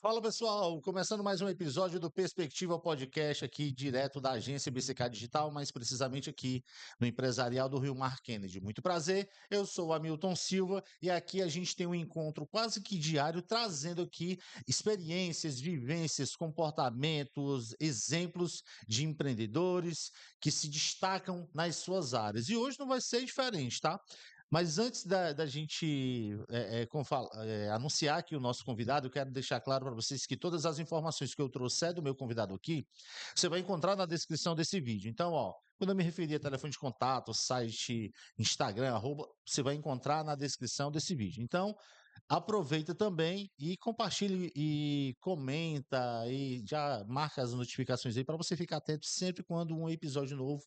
Fala pessoal, começando mais um episódio do Perspectiva Podcast aqui direto da agência BCK Digital, mais precisamente aqui no Empresarial do Rio Mar Kennedy. Muito prazer, eu sou o Hamilton Silva e aqui a gente tem um encontro quase que diário trazendo aqui experiências, vivências, comportamentos, exemplos de empreendedores que se destacam nas suas áreas. E hoje não vai ser diferente, tá? Mas antes da gente anunciar aqui o nosso convidado, eu quero deixar claro para vocês que todas as informações que eu trouxer do meu convidado aqui, você vai encontrar na descrição desse vídeo. Então, ó, quando eu me referir a telefone de contato, site, Instagram, arroba, você vai encontrar na descrição desse vídeo. Então, aproveita também e compartilhe e comenta e já marca as notificações aí para você ficar atento sempre quando um episódio novo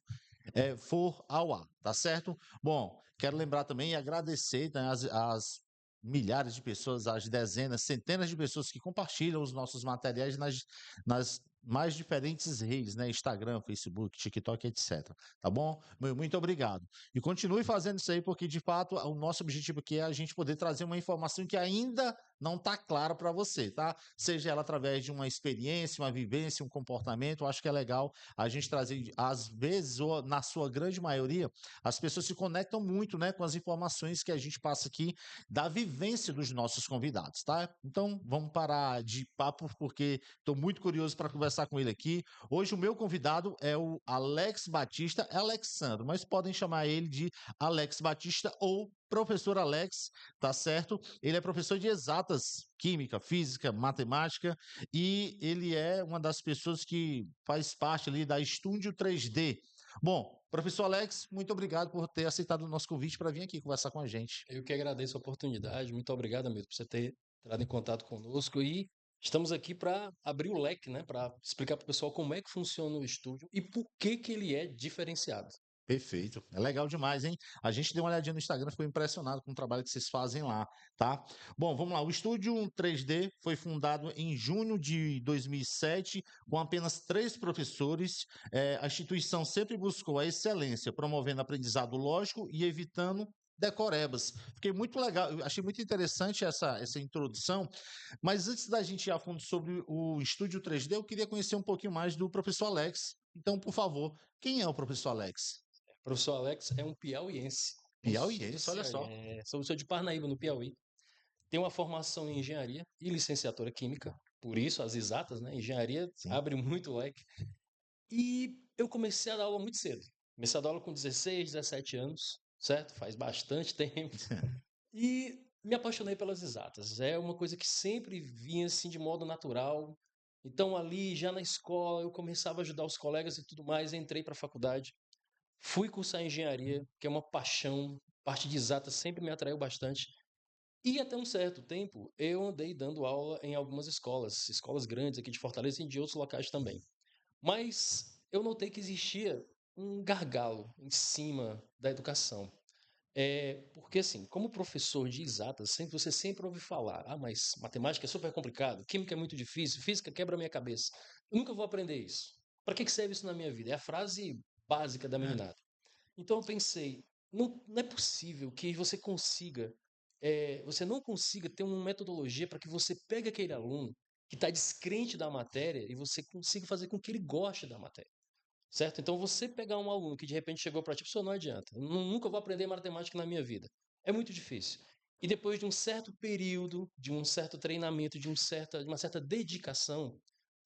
for ao ar, tá certo? Bom, quero lembrar também e agradecer, né, as milhares de pessoas, as dezenas, centenas de pessoas que compartilham os nossos materiais nas mais diferentes redes, né? Instagram, Facebook, TikTok, etc. Tá bom? Muito obrigado. E continue fazendo isso aí, porque de fato o nosso objetivo aqui é a gente poder trazer uma informação que ainda não está clara para você, tá? Seja ela através de uma experiência, uma vivência, um comportamento, eu acho que é legal a gente trazer, às vezes, ou na sua grande maioria, as pessoas se conectam muito, né, com as informações que a gente passa aqui da vivência dos nossos convidados, tá? Então, vamos parar de papo, porque estou muito curioso para conversar com ele aqui. Hoje, o meu convidado é o Alex Batista, é Alexandro, mas podem chamar ele de Alex Batista ou Professor Alex, tá certo? Ele é professor de exatas, química, física, matemática, e ele é uma das pessoas que faz parte ali da Estúdio 3D. Bom, professor Alex, muito obrigado por ter aceitado o nosso convite para vir aqui conversar com a gente. Eu que agradeço a oportunidade. Muito obrigado, amigo, por você ter entrado em contato conosco. E estamos aqui para abrir o leque, né? Para explicar para o pessoal como é que funciona o estúdio e por que que ele é diferenciado. Perfeito. É legal demais, hein? A gente deu uma olhadinha no Instagram, ficou impressionado com o trabalho que vocês fazem lá, tá? Bom, vamos lá. O Estúdio 3D foi fundado em junho de 2007, com apenas 3 professores. A instituição sempre buscou a excelência, promovendo aprendizado lógico e evitando decorebas. Fiquei muito legal, eu achei muito interessante essa introdução, mas antes da gente ir a fundo sobre o Estúdio 3D, eu queria conhecer um pouquinho mais do professor Alex. Então, por favor, quem é o professor Alex? O professor Alex é um piauiense. Sou do Piauiense, olha Ceará, só. sou de Parnaíba, no Piauí. Tenho uma formação em engenharia e licenciatura química. Por isso, as exatas, né? Engenharia Sim. abre muito leque. E eu comecei a dar aula muito cedo. Comecei a dar aula com 16, 17 anos, certo? Faz bastante tempo. E me apaixonei pelas exatas. É uma coisa que sempre vinha assim de modo natural. Então ali já na escola eu começava a ajudar os colegas e tudo mais, entrei para a faculdade, fui cursar engenharia, que é uma paixão, parte de exatas sempre me atraiu bastante. E até um certo tempo eu andei dando aula em algumas escolas, escolas grandes aqui de Fortaleza e de outros locais também. Mas eu notei que existia um gargalo em cima da educação. Porque assim, como professor de exatas, você sempre ouve falar: "Ah, mas matemática é super complicado, química é muito difícil, física quebra a minha cabeça. Eu nunca vou aprender isso. Para que serve isso na minha vida?" É a frase básica da meninada. Então eu pensei: "Não é possível que você não consiga ter uma metodologia para que você pegue aquele aluno que está descrente da matéria e você consiga fazer com que ele goste da matéria." Certo? Então você pegar um aluno que de repente chegou para ti, pessoal, não adianta. Eu nunca vou aprender matemática na minha vida. É muito difícil. E depois de um certo período, de um certo treinamento, de uma certa dedicação,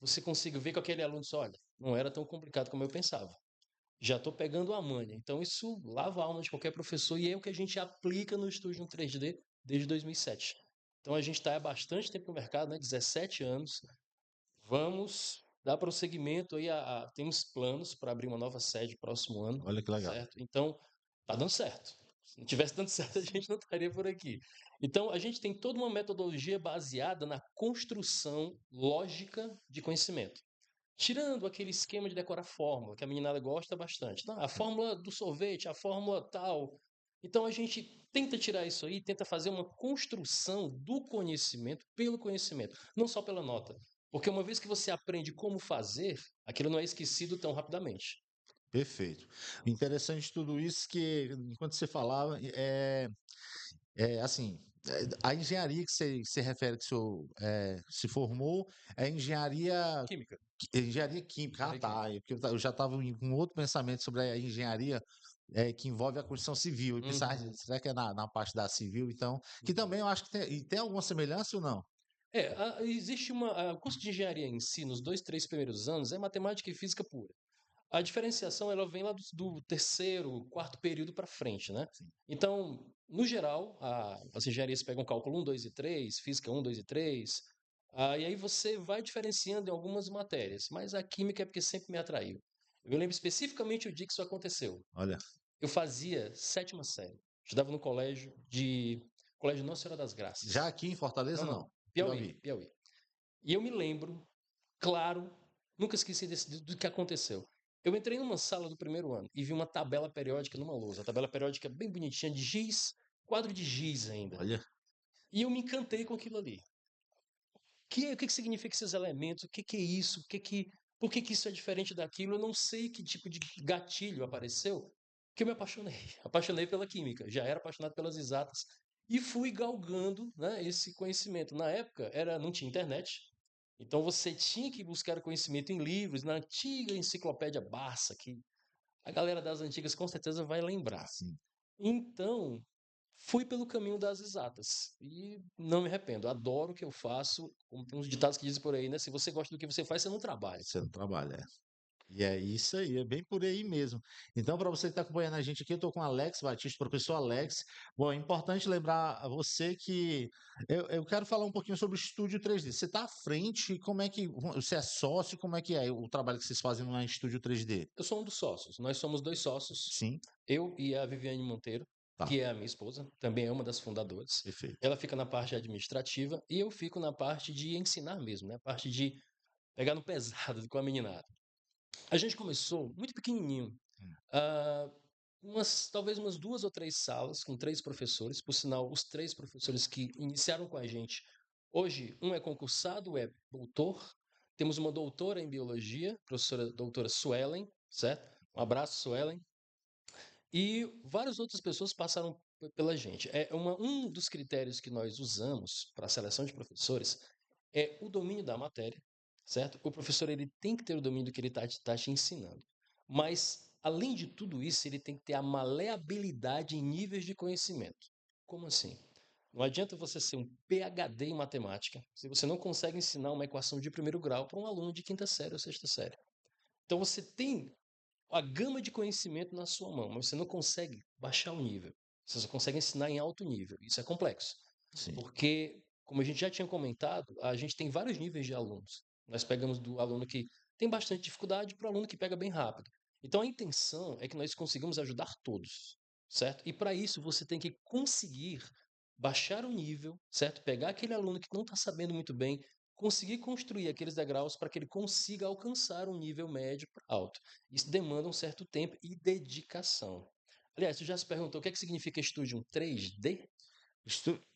você consiga ver com aquele aluno, só, olha, não era tão complicado como eu pensava. Já estou pegando a manha. Então isso lava a alma de qualquer professor e é o que a gente aplica no Estúdio 3D desde 2007. Então a gente está há bastante tempo no mercado, né? 17 anos. Vamos dar prosseguimento aí temos planos para abrir uma nova sede próximo ano, Olha que legal. certo? Então, tá dando certo. Se não tivesse dando certo, a gente não estaria por aqui. Então, a gente tem toda uma metodologia baseada na construção lógica de conhecimento. Tirando aquele esquema de decorar fórmula, que a meninada gosta bastante. Não, a fórmula do sorvete, a fórmula tal. Então, a gente tenta tirar isso aí, tenta fazer uma construção do conhecimento pelo conhecimento, não só pela nota. Porque uma vez que você aprende como fazer, aquilo não é esquecido tão rapidamente. Perfeito. Interessante de tudo isso que, enquanto você falava, assim, A engenharia que você refere que o senhor se formou é Química. engenharia química. Ah, Engenharia tá. química. Porque eu já estava com outro pensamento sobre a engenharia que envolve a construção civil. E pensar, Uhum, será que é na parte da civil? Então, que uhum. também eu acho que tem alguma semelhança ou não? Existe o curso de engenharia em si, nos 2, 3 primeiros anos, é matemática e física pura. A diferenciação ela vem lá do terceiro, quarto período para frente, né? Sim. Então, no geral, as engenharias pegam cálculo 1, 2 e 3, física 1, 2 e 3, e aí você vai diferenciando em algumas matérias, mas a química é porque sempre me atraiu. Eu lembro especificamente o dia que isso aconteceu. Olha, Eu fazia sétima série, estudava no Colégio Nossa Senhora das já Graças. aqui em Não, Fortaleza, não, não. Piauí, Piauí. Piauí. E eu me lembro, claro, nunca esqueci do que aconteceu. Eu entrei numa sala do primeiro ano e vi uma tabela periódica numa lousa. A tabela periódica bem bonitinha, de giz, quadro de giz ainda. Olha, E eu me encantei com aquilo ali. O que significa esses elementos? O que é isso? Por que isso é diferente daquilo? Eu não sei que tipo de gatilho apareceu, que eu me apaixonei. Apaixonei pela química. Já era apaixonado pelas exatas e fui galgando, né, esse conhecimento. Na época não tinha internet, então você tinha que buscar conhecimento em livros, na antiga enciclopédia Barça, que a galera das antigas com certeza vai lembrar. sim. Então, fui pelo caminho das exatas e não me arrependo. Adoro o que eu faço. Como tem uns ditados que dizem por aí, né? Se você gosta do que você faz, você não trabalha. Você não trabalha. E é isso aí, é bem por aí mesmo. Então, para você que está acompanhando a gente aqui, eu estou com o Alex Batista, professor Alex. Bom, é importante lembrar a você que eu quero falar um pouquinho sobre o Estúdio 3D. Você está à frente, como é que você é sócio, como é que é o trabalho que vocês fazem no Estúdio 3D? Eu sou um dos sócios. Nós somos dois sócios. Sim, Eu e a Viviane Monteiro, tá, que é a minha esposa, também é uma das fundadoras. perfeito. Ela fica na parte administrativa e eu fico na parte de ensinar mesmo, né? A parte de pegar no pesado com a meninada. A gente começou muito pequenininho. Hum. Ah, talvez umas 2 ou 3 salas com 3 professores, por sinal, os 3 professores que iniciaram com a gente, hoje um é concursado, é doutor, temos uma doutora em biologia, professora doutora Suelen, certo? Um abraço, Suelen. E várias outras pessoas passaram pela gente. Um dos critérios que nós usamos para a seleção de professores é o domínio da matéria, certo? O professor ele tem que ter o domínio do que ele está te ensinando. Mas, além de tudo isso, ele tem que ter a maleabilidade em níveis de conhecimento. Como assim? Não adianta você ser um PhD em matemática se você não consegue ensinar uma equação de primeiro grau para um aluno de quinta série ou sexta série. Então você tem a gama de conhecimento na sua mão, mas você não consegue baixar o nível. Você só consegue ensinar em alto nível. Isso é complexo. Sim. Porque, como a gente já tinha comentado, a gente tem vários níveis de alunos. Nós pegamos do aluno que tem bastante dificuldade para o aluno que pega bem rápido. Então a intenção é que nós consigamos ajudar todos, certo? E para isso você tem que conseguir baixar o nível, certo? Pegar aquele aluno que não está sabendo muito bem, conseguir construir aqueles degraus para que ele consiga alcançar um nível médio para alto. Isso demanda um certo tempo e dedicação. Aliás, tu já se perguntou o que é que significa Studium 3D?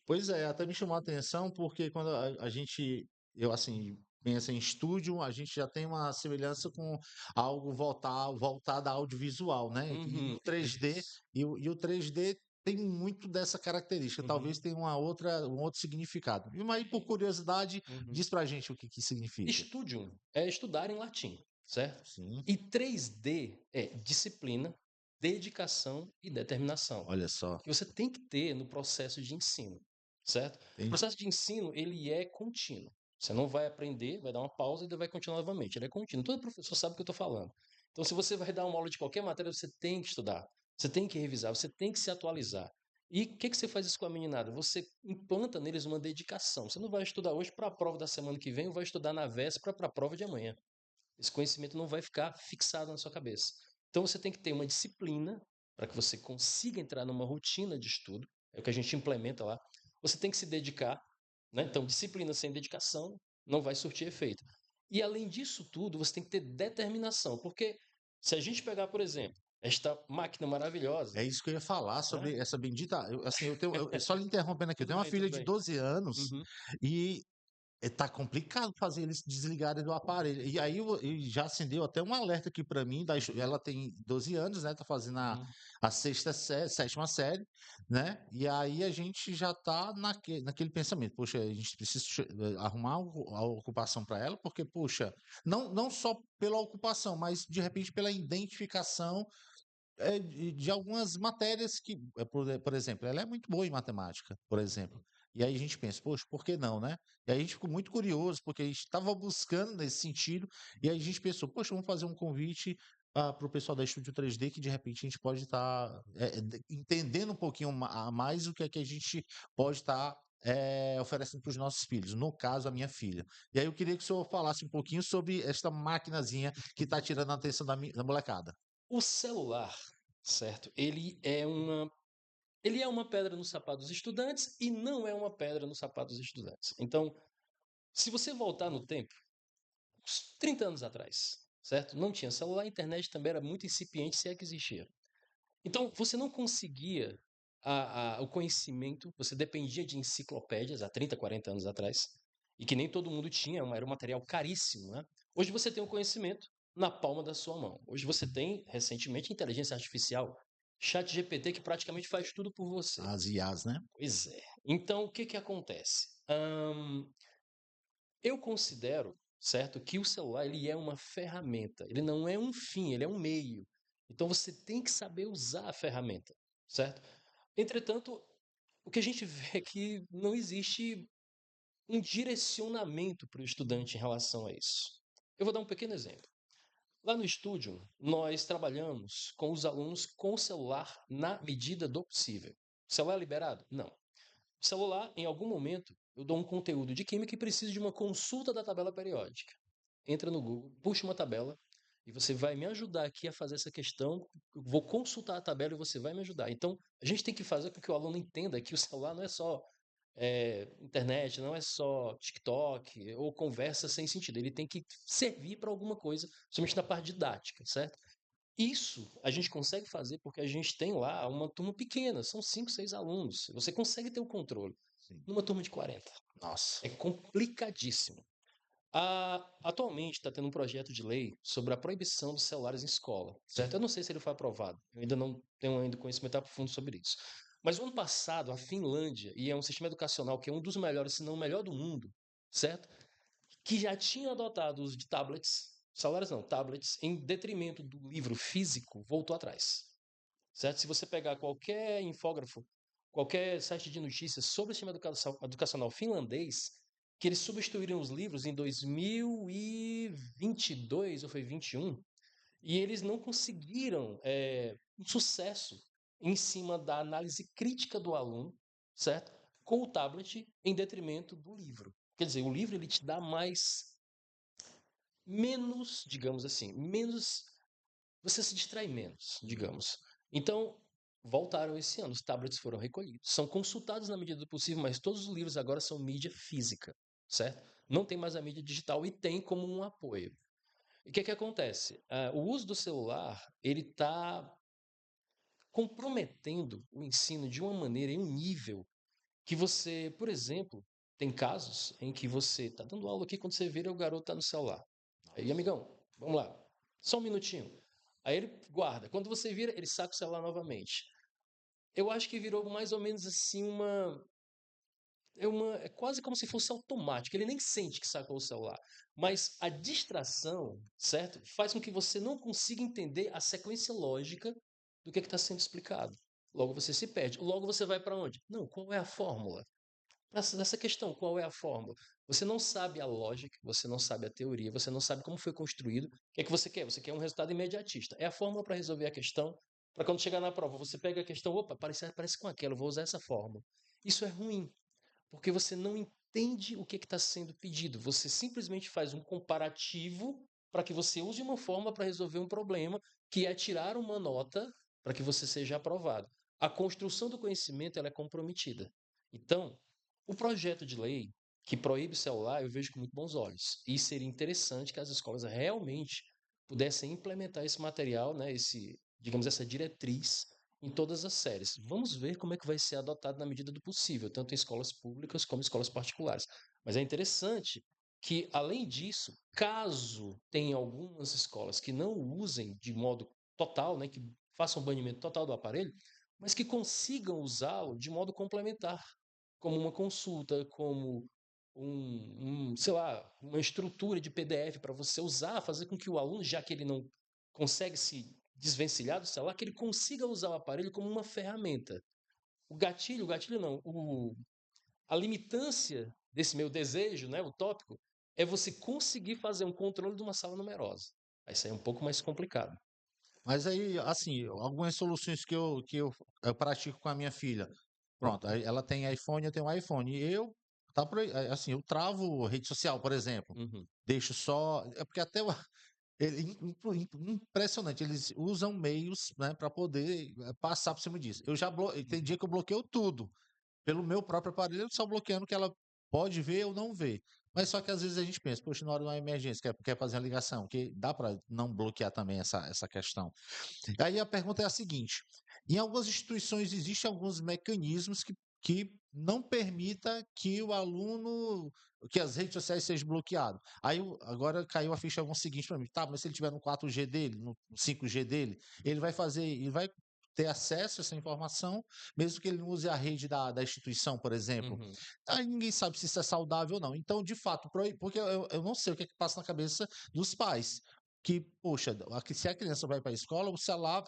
Pois é, até me chamou a atenção porque quando a gente, eu assim, pensa em estúdio, a gente já tem uma semelhança com algo voltado a audiovisual, né? E o Uhum, 3D, isso. e o 3D tem muito dessa característica, talvez Uhum, tenha um outro significado. E aí, por curiosidade, uhum. diz pra gente o que que significa. Studium é estudar em latim, certo? Sim, E 3D é disciplina, dedicação e determinação, olha só, que você tem que ter no processo de ensino, certo? O entendi. processo de ensino, ele é contínuo. Você não vai aprender, vai dar uma pausa e vai continuar novamente. Ele é contínuo. Todo professor sabe o que eu estou falando. Então, se você vai dar uma aula de qualquer matéria, você tem que estudar, você tem que revisar, você tem que se atualizar. E o que você faz isso com a meninada? Você implanta neles uma dedicação. Você não vai estudar hoje para a prova da semana que vem ou vai estudar na véspera para a prova de amanhã. Esse conhecimento não vai ficar fixado na sua cabeça. Então você tem que ter uma disciplina para que você consiga entrar numa rotina de estudo, é o que a gente implementa lá. Você tem que se dedicar, né? Então disciplina sem dedicação não vai surtir efeito. E além disso tudo, você tem que ter determinação, porque se a gente pegar, por exemplo, esta máquina maravilhosa, É isso que eu ia falar né? sobre essa bendita. Assim, só lhe interrompendo aqui, eu Tudo tenho uma bem, filha tudo de bem. 12 anos Uhum. e Tá complicado fazer eles desligarem do aparelho. E aí e já acendeu até um alerta aqui para mim. Ela tem 12 anos, né? Tá fazendo Uhum. a sexta série, sétima série, né? E aí a gente já tá naquele pensamento, poxa, a gente precisa arrumar a ocupação para ela, porque, poxa, não só pela ocupação, mas de repente pela identificação de algumas matérias que, por exemplo, ela é muito boa em matemática, por exemplo. E aí a gente pensa, poxa, por que não, né? E aí a gente ficou muito curioso, porque a gente estava buscando nesse sentido, e aí a gente pensou, poxa, vamos fazer um convite para o pessoal da Estúdio 3D, que de repente a gente pode estar entendendo um pouquinho a mais o que é que a gente pode estar oferecendo para os nossos filhos, no caso, a minha filha. E aí eu queria que o senhor falasse um pouquinho sobre esta maquinazinha que está tirando a atenção da molecada. O celular, certo? Ele é uma pedra no sapato dos estudantes e não é uma pedra no sapato dos estudantes. Então, se você voltar no tempo, uns 30 anos atrás, certo? Não tinha celular, a internet também era muito incipiente, se é que existia. Então, você não conseguia o conhecimento, você dependia de enciclopédias há 30, 40 anos atrás, e que nem todo mundo tinha, era um material caríssimo, né? Hoje você tem o conhecimento na palma da sua mão. Hoje você tem, recentemente, inteligência artificial, chat GPT, que praticamente faz tudo por você. As IAs, né? Pois é. Então, o que que acontece? Eu considero, certo, que o celular ele é uma ferramenta, ele não é um fim, ele é um meio. Então você tem que saber usar a ferramenta, certo? Entretanto, o que a gente vê é que não existe um direcionamento para o estudante em relação a isso. Eu vou dar um pequeno exemplo. Lá no estúdio, nós trabalhamos com os alunos com o celular na medida do possível. O celular é liberado? Não. O celular, em algum momento, eu dou um conteúdo de química e preciso de uma consulta da tabela periódica. Entra no Google, puxa uma tabela e você vai me ajudar aqui a fazer essa questão. Eu vou consultar a tabela e você vai me ajudar. Então, a gente tem que fazer com que o aluno entenda que o celular não é só internet, não é só TikTok ou conversa sem sentido. Ele tem que servir para alguma coisa, somente na parte didática, certo? Isso a gente consegue fazer porque a gente tem lá uma turma pequena, são 5, 6 alunos. Você consegue ter o controle. Sim. Numa turma de 40. Nossa. É complicadíssimo. Atualmente está tendo um projeto de lei sobre a proibição dos celulares em escola, certo? Eu não sei se ele foi aprovado, eu ainda não tenho ainda conhecimento profundo sobre isso. Mas o ano passado, a Finlândia, e é um sistema educacional que é um dos melhores, se não o melhor do mundo, certo? Que já tinha adotado o uso de tablets, celulares não, tablets, em detrimento do livro físico, voltou atrás, certo? Se você pegar qualquer infógrafo, qualquer site de notícias sobre o sistema educacional finlandês, que eles substituíram os livros em 2022 ou foi 21, e eles não conseguiram um sucesso em cima da análise crítica do aluno, certo? Com o tablet em detrimento do livro. Quer dizer, o livro ele te dá menos, digamos assim, menos, você se distrai menos, digamos. Então, voltaram esse ano, os tablets foram recolhidos. São consultados na medida do possível, mas todos os livros agora são mídia física, certo? Não tem mais a mídia digital e tem como um apoio. E o que que acontece? O uso do celular, ele está comprometendo o ensino de uma maneira, em um nível, que você, por exemplo, tem casos em que você está dando aula aqui, quando você vira, o garoto está no celular. Aí, amigão, vamos lá, só um minutinho. Aí ele guarda. Quando você vira, ele saca o celular novamente. Eu acho que virou mais ou menos assim é quase como se fosse automático. Ele nem sente que sacou o celular. Mas a distração, certo? Faz com que você não consiga entender a sequência lógica do que está sendo explicado. Logo você se perde. Logo você vai para onde? Não, qual é a fórmula? Nessa questão, qual é a fórmula? Você não sabe a lógica, você não sabe a teoria, você não sabe como foi construído. O que é que você quer? Você quer um resultado imediatista. É a fórmula para resolver a questão, para quando chegar na prova, você pega a questão, opa, parece com aquela, eu vou usar essa fórmula. Isso é ruim, porque você não entende o que está sendo pedido. Você simplesmente faz um comparativo para que você use uma fórmula para resolver um problema, que é tirar uma nota para que você seja aprovado. A construção do conhecimento ela é comprometida. Então, o projeto de lei que proíbe o celular, eu vejo com muito bons olhos. E seria interessante que as escolas realmente pudessem implementar esse material, né, digamos, essa diretriz em todas as séries. Vamos ver como é que vai ser adotado na medida do possível, tanto em escolas públicas como em escolas particulares. Mas é interessante que, além disso, caso tenha algumas escolas que não usem de modo total, né, que façam banimento total do aparelho, mas que consigam usá-lo de modo complementar, como uma consulta, como sei lá, uma estrutura de PDF para você usar, fazer com que o aluno, já que ele não consegue se desvencilhar do celular, que ele consiga usar o aparelho como uma ferramenta. O gatilho não, a limitância desse meu desejo, né, utópico, é você conseguir fazer um controle de uma sala numerosa. Aí isso aí é um pouco mais complicado. Mas aí, assim, algumas soluções que eu pratico com a minha filha. Pronto, aí ela tem iPhone, eu tenho iPhone. E eu, assim, eu travo rede social, por exemplo. Uhum. Deixo só. É porque até impressionante, eles usam meios, né, para poder passar por cima disso. Tem dia que eu bloqueio tudo. Pelo meu próprio aparelho, só bloqueando que ela pode ver ou não ver. Mas só que às vezes a gente pensa, poxa, na hora de uma emergência, quer fazer a ligação, que dá para não bloquear também essa questão. Aí a pergunta é a seguinte: em algumas instituições existem alguns mecanismos que não permita que o aluno, que as redes sociais sejam bloqueadas. Aí agora caiu a ficha o seguinte para mim, tá, mas se ele tiver no 4G dele, no 5G dele, ele vai ter acesso a essa informação, mesmo que ele não use a rede da instituição, por exemplo. Uhum. Aí ninguém sabe se isso é saudável ou não. Então, de fato, porque eu não sei o que é que passa na cabeça dos pais que, poxa, se a criança vai para a escola, o celular,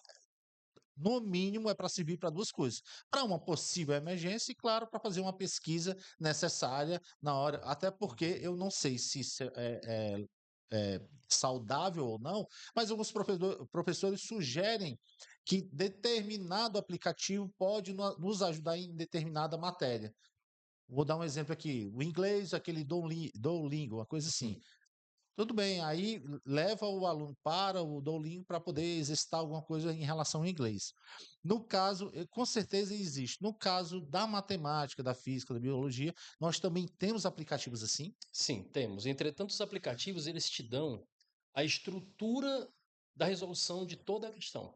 no mínimo, é para servir para duas coisas: para uma possível emergência e, claro, para fazer uma pesquisa necessária na hora. Até porque eu não sei se isso é saudável ou não, mas alguns professores sugerem que determinado aplicativo pode nos ajudar em determinada matéria. Vou dar um exemplo aqui: o inglês, aquele Duolingo, uma coisa assim. Uhum. Tudo bem, aí leva o aluno para o Duolingo para poder exercitar alguma coisa em relação ao inglês. No caso, com certeza existe. No caso da matemática, da física, da biologia, nós também temos aplicativos assim? Sim, temos. Entretanto, os aplicativos eles te dão a estrutura da resolução de toda a questão,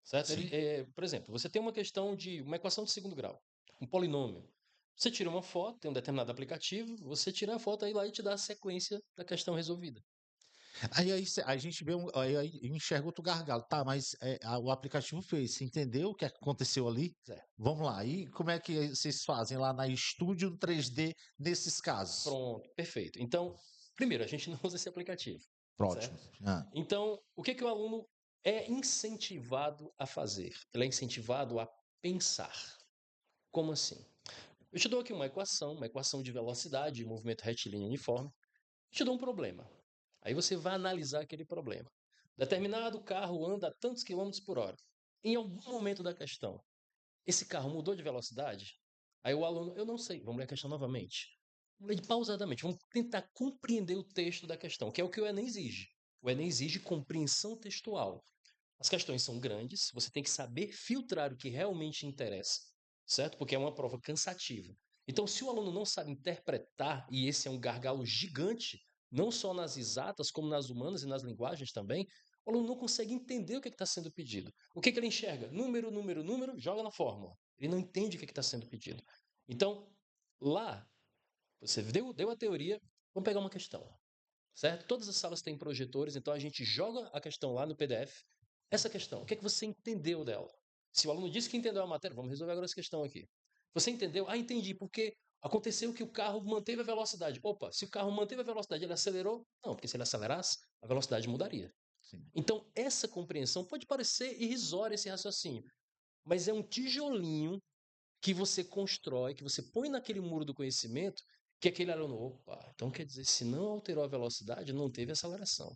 certo? Sim. Por exemplo, você tem uma questão de uma equação de segundo grau, um polinômio. Você tira uma foto, tem um determinado aplicativo, você tira a foto aí lá e te dá a sequência da questão resolvida. A gente vê aí enxerga outro gargalo. Tá, mas o aplicativo fez. Você entendeu o que aconteceu ali? Zé. Vamos lá. E como é que vocês fazem lá na Estúdio 3D nesses casos? Pronto, perfeito. Então, primeiro, a gente não usa esse aplicativo, Ótimo. certo? Ah, Então, o que que o aluno é incentivado a fazer? Ele é incentivado a pensar. Como assim? Eu te dou aqui uma equação de velocidade e movimento retilíneo uniforme. Te dou um problema. Aí você vai analisar aquele problema. Determinado carro anda a tantos quilômetros por hora. Em algum momento da questão, esse carro mudou de velocidade? Aí o aluno, eu não sei. Vamos ler a questão novamente. Vamos ler pausadamente. Vamos tentar compreender o texto da questão, que é o que o Enem exige. O Enem exige compreensão textual. As questões são grandes, você tem que saber filtrar o que realmente interessa, certo? Porque é uma prova cansativa. Então, se o aluno não sabe interpretar, e esse é um gargalo gigante, não só nas exatas, como nas humanas e nas linguagens também, o aluno não consegue entender o que está sendo pedido. O que ele enxerga? Número, número, número, joga na fórmula. Ele não entende o que está sendo pedido. Então, lá, você deu a teoria, vamos pegar uma questão, certo? Todas as salas têm projetores, então a gente joga a questão lá no PDF. Essa questão, o que é que você entendeu dela? Se o aluno disse que entendeu a matéria, vamos resolver agora essa questão aqui. Você entendeu? Ah, entendi, porque aconteceu que o carro manteve a velocidade. Opa, se o carro manteve a velocidade, ele acelerou? Não, porque se ele acelerasse, a velocidade mudaria. sim. Então, essa compreensão pode parecer irrisória esse raciocínio, mas é um tijolinho que você constrói, que você põe naquele muro do conhecimento, que aquele aluno, opa, então quer dizer, se não alterou a velocidade, não teve aceleração.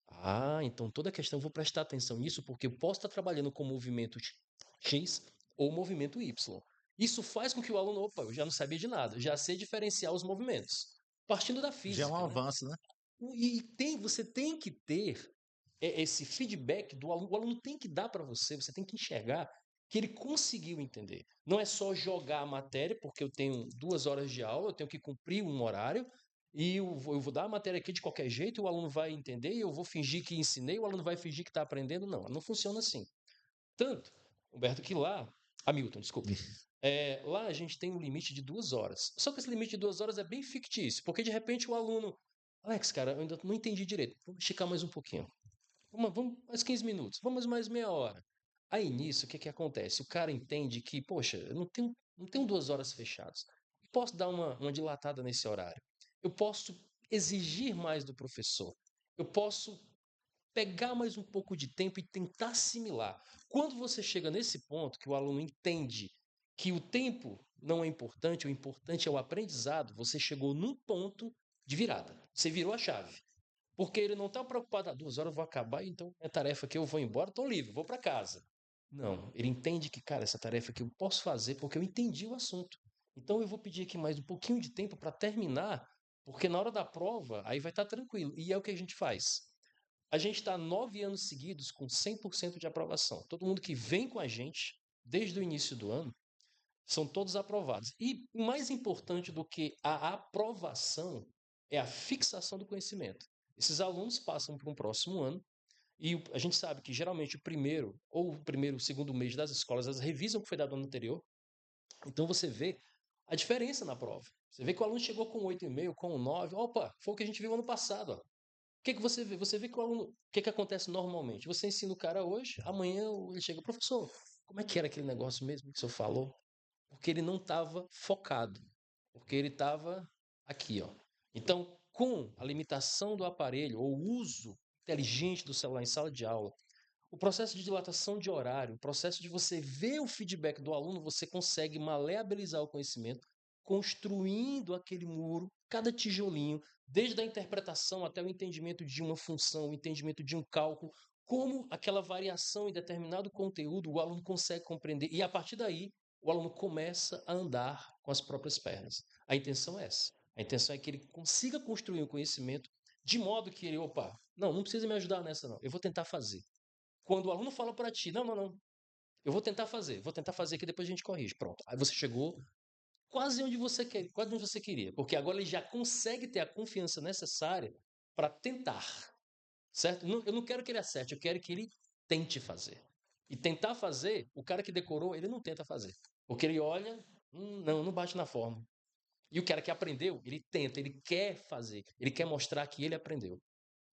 Ah, então toda a questão eu vou prestar atenção nisso, porque eu posso estar trabalhando com movimento X ou movimento Y. Isso faz com que o aluno, opa, eu já não sabia de nada, já sei diferenciar os movimentos. Partindo da Já é um física, né? avanço, né? Você tem que ter esse feedback do aluno. O aluno tem que dar para você, você tem que enxergar que ele conseguiu entender. Não é só jogar a matéria, porque eu tenho 2 horas de aula, eu tenho que cumprir um horário, e eu vou dar a matéria aqui de qualquer jeito, e o aluno vai entender, e eu vou fingir que ensinei, o aluno vai fingir que está aprendendo. Não, não funciona assim. Tanto, Humberto, que lá, Hamilton, desculpa. Lá a gente tem um limite de 2 horas. Só que esse limite de 2 horas é bem fictício, porque de repente o aluno, Alex, cara, eu ainda não entendi direito. Vamos esticar mais um pouquinho. Vamos mais 15 minutos, vamos mais meia hora. Aí nisso, o que que acontece? O cara entende que, poxa, eu não tenho 2 horas fechadas. Eu posso dar uma dilatada nesse horário. Eu posso exigir mais do professor. Eu posso pegar mais um pouco de tempo e tentar assimilar. Quando você chega nesse ponto que o aluno entende que o tempo não é importante, o importante é o aprendizado, você chegou num ponto de virada. Você virou a chave. Porque ele não está preocupado, 2 horas eu vou acabar, então é tarefa que eu vou embora, estou livre, vou para casa. Não, ele entende que, cara, essa tarefa aqui eu posso fazer porque eu entendi o assunto. Então eu vou pedir aqui mais um pouquinho de tempo para terminar, porque na hora da prova aí vai estar tranquilo. E é o que a gente faz. A gente está 9 anos seguidos com 100% de aprovação. Todo mundo que vem com a gente, desde o início do ano, são todos aprovados. E mais importante do que a aprovação é a fixação do conhecimento. Esses alunos passam para um próximo ano e a gente sabe que geralmente o segundo mês das escolas, elas revisam o que foi dado no ano anterior. Então você vê a diferença na prova. Você vê que o aluno chegou com 8,5, com 9. Opa, foi o que a gente viu ano passado. Ó. O que que você vê? Você vê que o aluno. O que que acontece normalmente? Você ensina o cara hoje, amanhã ele chega, professor, como é que era aquele negócio mesmo que o senhor falou? Porque ele não estava focado, porque ele estava aqui, ó. Então, com a limitação do aparelho ou o uso inteligente do celular em sala de aula, o processo de dilatação de horário, o processo de você ver o feedback do aluno, você consegue maleabilizar o conhecimento, construindo aquele muro, cada tijolinho, desde a interpretação até o entendimento de uma função, o entendimento de um cálculo, como aquela variação em determinado conteúdo o aluno consegue compreender. E a partir daí, o aluno começa a andar com as próprias pernas. A intenção é essa. A intenção é que ele consiga construir o conhecimento de modo que ele, opa, não precisa me ajudar nessa não, eu vou tentar fazer. Quando o aluno fala para ti, não, eu vou tentar fazer que depois a gente corrige. Pronto. Aí você chegou quase onde você quer, quase onde você queria, porque agora ele já consegue ter a confiança necessária para tentar, certo? Eu não quero que ele acerte, eu quero que ele tente fazer. E tentar fazer, o cara que decorou, ele não tenta fazer, porque ele olha, não bate na forma. E o cara que aprendeu, ele tenta, ele quer fazer, ele quer mostrar que ele aprendeu.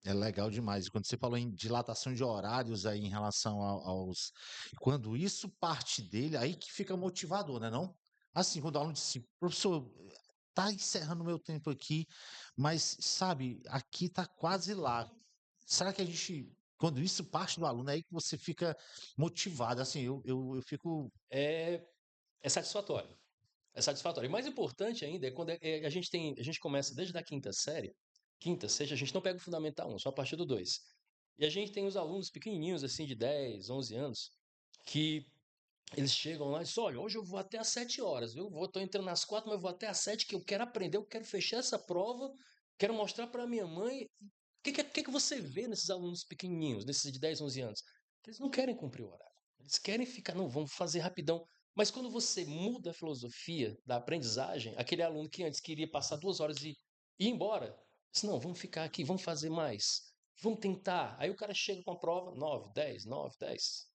É legal demais. E quando você falou em dilatação de horários aí em relação aos. Quando isso parte dele, aí que fica motivador, né? Não? Assim, quando o aluno diz assim, professor, tá encerrando meu tempo aqui, mas sabe, aqui tá quase lá. Será que a gente. Quando isso parte do aluno, é aí que você fica motivado. Assim, eu fico. É, é satisfatório. É satisfatório. E mais importante ainda é quando a gente começa desde a quinta série, quinta, seja, a gente não pega o Fundamental 1, só a partir do 2. E a gente tem os alunos pequenininhos, assim, de 10, 11 anos, que eles chegam lá e dizem, olha, hoje eu vou até às 7 horas, viu? Tô entrando às 4, mas eu vou até às 7, que eu quero aprender, eu quero fechar essa prova, quero mostrar para minha mãe. O que você vê nesses alunos pequenininhos, nesses de 10, 11 anos? Eles não querem cumprir o horário. Eles querem ficar, não, vamos fazer rapidão. Mas quando você muda a filosofia da aprendizagem, aquele aluno que antes queria passar 2 horas e ir embora, diz, não, vamos ficar aqui, vamos fazer mais. Vamos tentar. Aí o cara chega com a prova, 9, 10, 9, 10.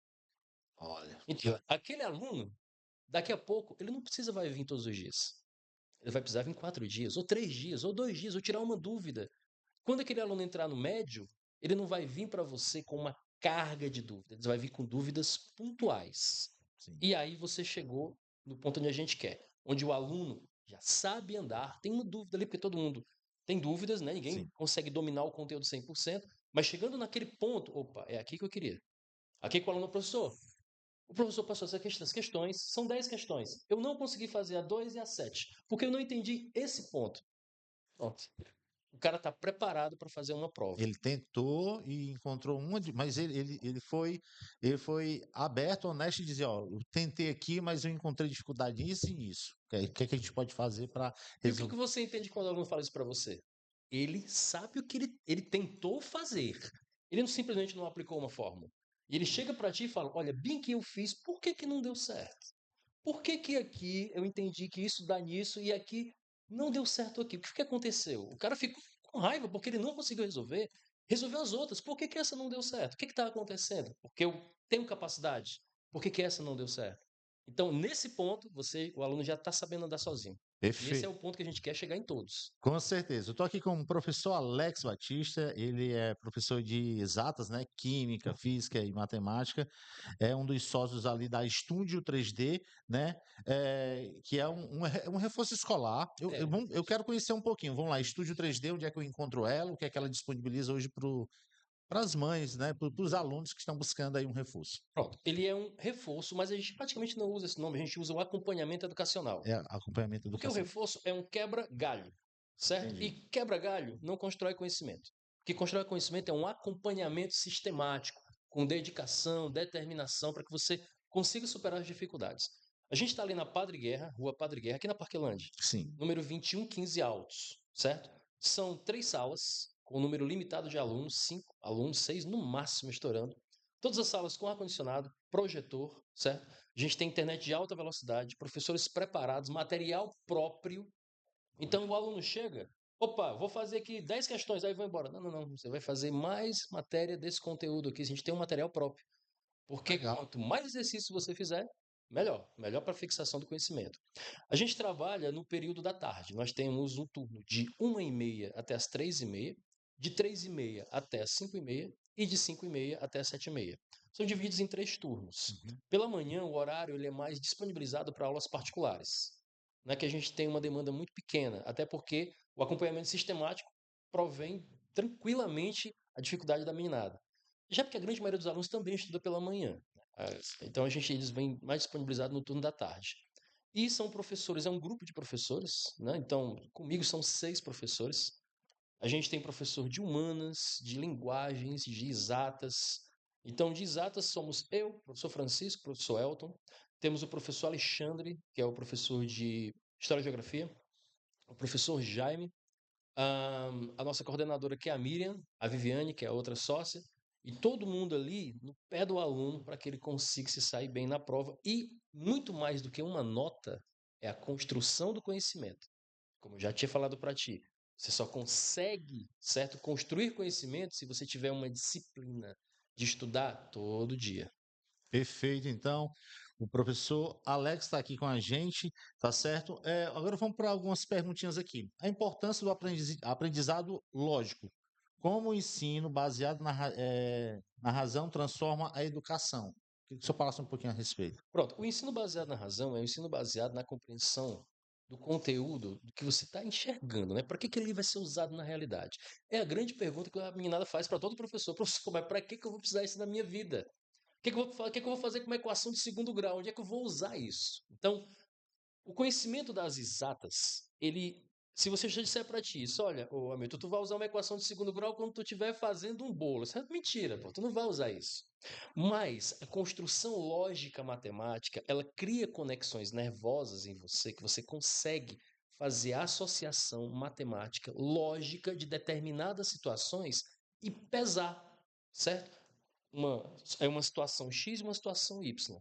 Olha. Então, aquele aluno, daqui a pouco, ele não precisa vai vir todos os dias. Ele vai precisar vir 4 dias, ou 3 dias, ou 2 dias, ou tirar uma dúvida. Quando aquele aluno entrar no médio, ele não vai vir para você com uma carga de dúvidas, ele vai vir com dúvidas pontuais. Sim. E aí você chegou no ponto onde a gente quer, onde o aluno já sabe andar, tem uma dúvida ali, porque todo mundo tem dúvidas, né? Ninguém Sim. consegue dominar o conteúdo 100%, mas chegando naquele ponto, opa, é aqui que eu queria. Aqui com o aluno, professor, o professor passou essas questões, são 10 questões. Eu não consegui fazer a 2 e a 7, porque eu não entendi esse ponto. Pronto. O cara está preparado para fazer uma prova. Ele tentou e encontrou mas ele foi aberto, honesto e dizer, ó, eu tentei aqui, mas eu encontrei dificuldade nisso e nisso. O que a gente pode fazer para E o que resolver? você entende quando o aluno fala isso para você? Ele sabe o que ele tentou fazer. Ele não simplesmente não aplicou uma fórmula. E ele chega para ti e fala: olha, bem que eu fiz, por que, que não deu certo? Por que, que aqui eu entendi que isso dá nisso e aqui não deu certo aqui? O que aconteceu? O cara ficou com raiva porque ele não conseguiu resolver. Resolveu as outras. Por que, que essa não deu certo? O que está acontecendo? Porque eu tenho capacidade. Por que que essa não deu certo? Então, nesse ponto, o aluno já está sabendo andar sozinho. E esse é Perfeito. o ponto que a gente quer chegar em todos. Com certeza. Eu estou aqui com o professor Alex Batista, ele é professor de exatas, né? Química, física e matemática. É um dos sócios ali da Estúdio 3D, né? Que é um reforço escolar. É, Eu quero conhecer um pouquinho. Vamos lá, Estúdio 3D, onde é que eu encontro ela? O que é que ela disponibiliza hoje para as mães, né? Para os alunos que estão buscando aí um reforço. pronto. Ele é um reforço, mas a gente praticamente não usa esse nome, a gente usa o acompanhamento educacional. É acompanhamento Porque o educacional. reforço é um quebra-galho, certo? E Entendi. quebra-galho não constrói conhecimento. O que constrói conhecimento é um acompanhamento sistemático, com dedicação, determinação, para que você consiga superar as dificuldades. A gente está ali na Padre Guerra, Rua Padre Guerra, aqui na Parquelândia, Sim. número 2115 Altos, certo? São 3 salas, com um número limitado de alunos, 5 alunos, 6 no máximo estourando. Todas as salas com ar-condicionado, projetor, certo? A gente tem internet de alta velocidade, professores preparados, material próprio. Então o aluno chega, opa, vou fazer aqui 10 questões, aí vou embora. Não, não, não, você vai fazer mais matéria desse conteúdo aqui, a gente tem um material próprio. Porque Legal. quanto mais exercício você fizer, melhor. Melhor para fixação do conhecimento. A gente trabalha no período da tarde. Nós temos um turno de 1h30 até as 3h30, de 3h30 até as 5h30 e de 5h30 até as 7h30. São divididos em 3 turnos. Uhum. Pela manhã, o horário ele é mais disponibilizado para aulas particulares, né, que a gente tem uma demanda muito pequena, até porque o acompanhamento sistemático provém tranquilamente a dificuldade da meninada. Já porque a grande maioria dos alunos também estuda pela manhã. Então eles vêm mais disponibilizados no turno da tarde. E são professores, é um grupo de professores, né? Então, comigo são 6 professores. A gente tem professor de humanas, de linguagens, de exatas. Então, de exatas somos eu, professor Francisco, professor Elton. Temos o professor Alexandre, que é o professor de História e Geografia. O professor Jaime, a nossa coordenadora, que é a Miriam, a Viviane, que é a outra sócia, e todo mundo ali no pé do aluno para que ele consiga se sair bem na prova. E, muito mais do que uma nota, é a construção do conhecimento. Como eu já tinha falado para ti, você só consegue, certo, construir conhecimento se você tiver uma disciplina de estudar todo dia. Perfeito, então. O professor Alex está aqui com a gente, tá certo? Agora vamos para algumas perguntinhas aqui. A importância do aprendizado lógico. Como o ensino baseado na razão transforma a educação? Queria que o senhor falasse um pouquinho a respeito. Pronto, o ensino baseado na razão é o ensino baseado na compreensão do conteúdo do que você está enxergando, né? Para que que ele vai ser usado na realidade? É a grande pergunta que a meninada faz para todo professor. Professor, mas para que que eu vou precisar disso na minha vida? O que que eu vou fazer com uma equação de segundo grau? Onde é que eu vou usar isso? Então, o conhecimento das exatas, se você já disser para ti isso, olha, ô amigo, tu vai usar uma equação de segundo grau quando tu estiver fazendo um bolo. Isso é mentira, pô, tu não vai usar isso. Mas a construção lógica matemática, ela cria conexões nervosas em você, que você consegue fazer associação matemática lógica de determinadas situações e pesar, certo? É uma situação X e uma situação Y.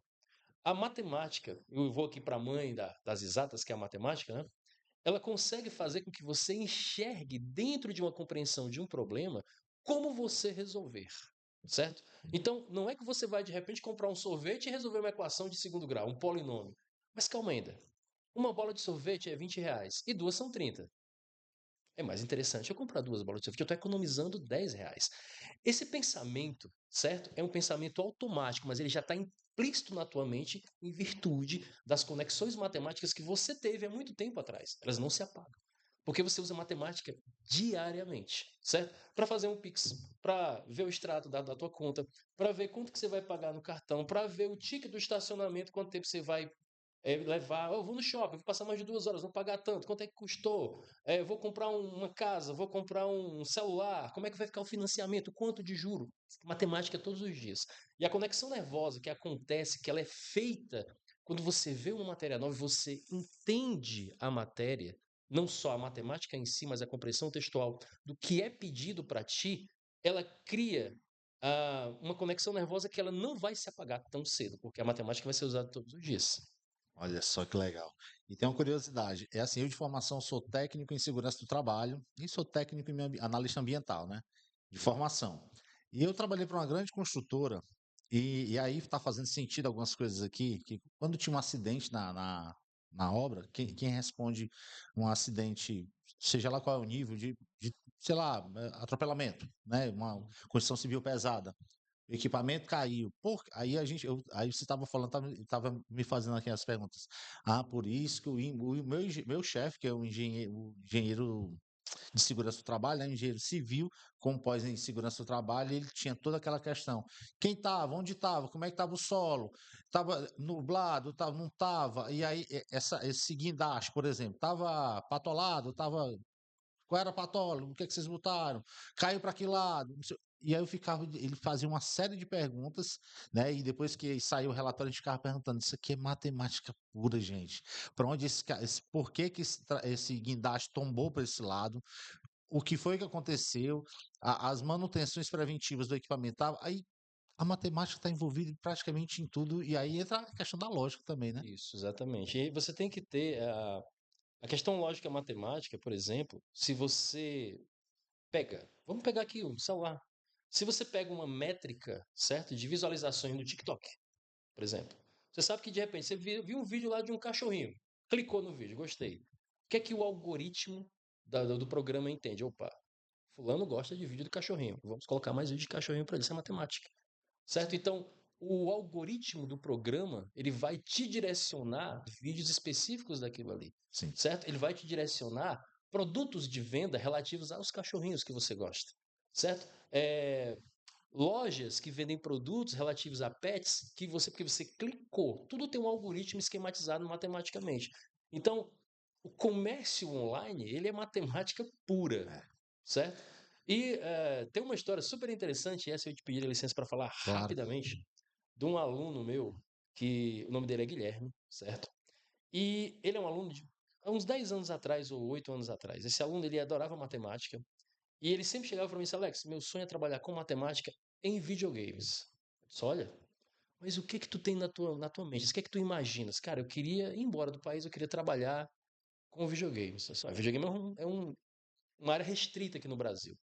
A matemática, eu vou aqui para a mãe das exatas, que é a matemática, né? Ela consegue fazer com que você enxergue dentro de uma compreensão de um problema como você resolver, certo? Então, não é que você vai de repente comprar um sorvete e resolver uma equação de segundo grau, um polinômio. Mas calma ainda. Uma bola de sorvete é R$ 20 e duas são 30. É mais interessante eu comprar 2 bolas de sorvete, eu estou economizando R$ 10. Esse pensamento, certo? É um pensamento automático, mas ele já está implícito na tua mente em virtude das conexões matemáticas que você teve há muito tempo atrás. Elas não se apagam. Porque você usa matemática diariamente, certo? Para fazer um Pix, para ver o extrato da tua conta, para ver quanto que você vai pagar no cartão, para ver o ticket do estacionamento, quanto tempo você vai levar. Eu vou no shopping, vou passar mais de 2 horas, vou pagar tanto, quanto é que custou? Vou comprar uma casa, vou comprar um celular, como é que vai ficar o financiamento, quanto de juro? Matemática todos os dias. E a conexão nervosa que acontece, que ela é feita quando você vê uma matéria nova e você entende a matéria, não só a matemática em si, mas a compreensão textual do que é pedido para ti, ela cria uma conexão nervosa que ela não vai se apagar tão cedo, porque a matemática vai ser usada todos os dias. Olha só que legal. E tem uma curiosidade, é assim, eu de formação sou técnico em segurança do trabalho e sou técnico em analista ambiental, né? De formação. E eu trabalhei para uma grande construtora E aí está fazendo sentido algumas coisas aqui, que quando tinha um acidente na obra, quem responde um acidente, seja lá qual é o nível sei lá, atropelamento, né? Uma construção civil pesada. O equipamento caiu. Aí aí você estava falando, tava me fazendo aqui as perguntas. Ah, por isso que meu chefe, que é o engenheiro de segurança do trabalho, né, engenheiro civil, com pós em segurança do trabalho, ele tinha toda aquela questão. Quem estava, onde estava, como é que estava o solo, estava nublado, não estava, e aí esse guindaste, por exemplo, estava patolado, estava qual era a patola? O que é que vocês botaram? Caiu para que lado? Não sei. E aí ele fazia uma série de perguntas, né? E depois que saiu o relatório, a gente ficava perguntando: isso aqui é matemática pura, gente. Para onde por que que esse guindaste tombou para esse lado? O que foi que aconteceu? As manutenções preventivas do equipamento. Aí a matemática está envolvida praticamente em tudo, e aí entra a questão da lógica também, né? Isso, exatamente. E você tem que ter a questão lógica matemática, por exemplo, se você vamos pegar aqui o celular. Se você pega uma métrica, certo, de visualizações no TikTok, por exemplo, você sabe que de repente você viu um vídeo lá de um cachorrinho, clicou no vídeo, gostei. O que é que o algoritmo do programa entende? Opa, fulano gosta de vídeo do cachorrinho, vamos colocar mais vídeo de cachorrinho para ele, isso é matemática, certo? Então, o algoritmo do programa, ele vai te direcionar vídeos específicos daquilo ali, Sim. certo? Ele vai te direcionar produtos de venda relativos aos cachorrinhos que você gosta, certo? Lojas que vendem produtos relativos a pets porque você clicou. Tudo tem um algoritmo esquematizado matematicamente. Então, o comércio online, ele é matemática pura, certo? E tem uma história super interessante, essa eu te pedi licença para falar Claro. rapidamente, de um aluno meu, que o nome dele é Guilherme, certo? E ele é um aluno de há uns 10 anos atrás, ou 8 anos atrás. Esse aluno, ele adorava matemática, e ele sempre chegava para mim e disse: Alex, meu sonho é trabalhar com matemática em videogames. Eu disse: olha, mas o que que tu tem na tua mente? O que é que tu imaginas? Cara, eu queria ir embora do país, eu queria trabalhar com videogames. Eu disse: videogame uma área restrita aqui no Brasil.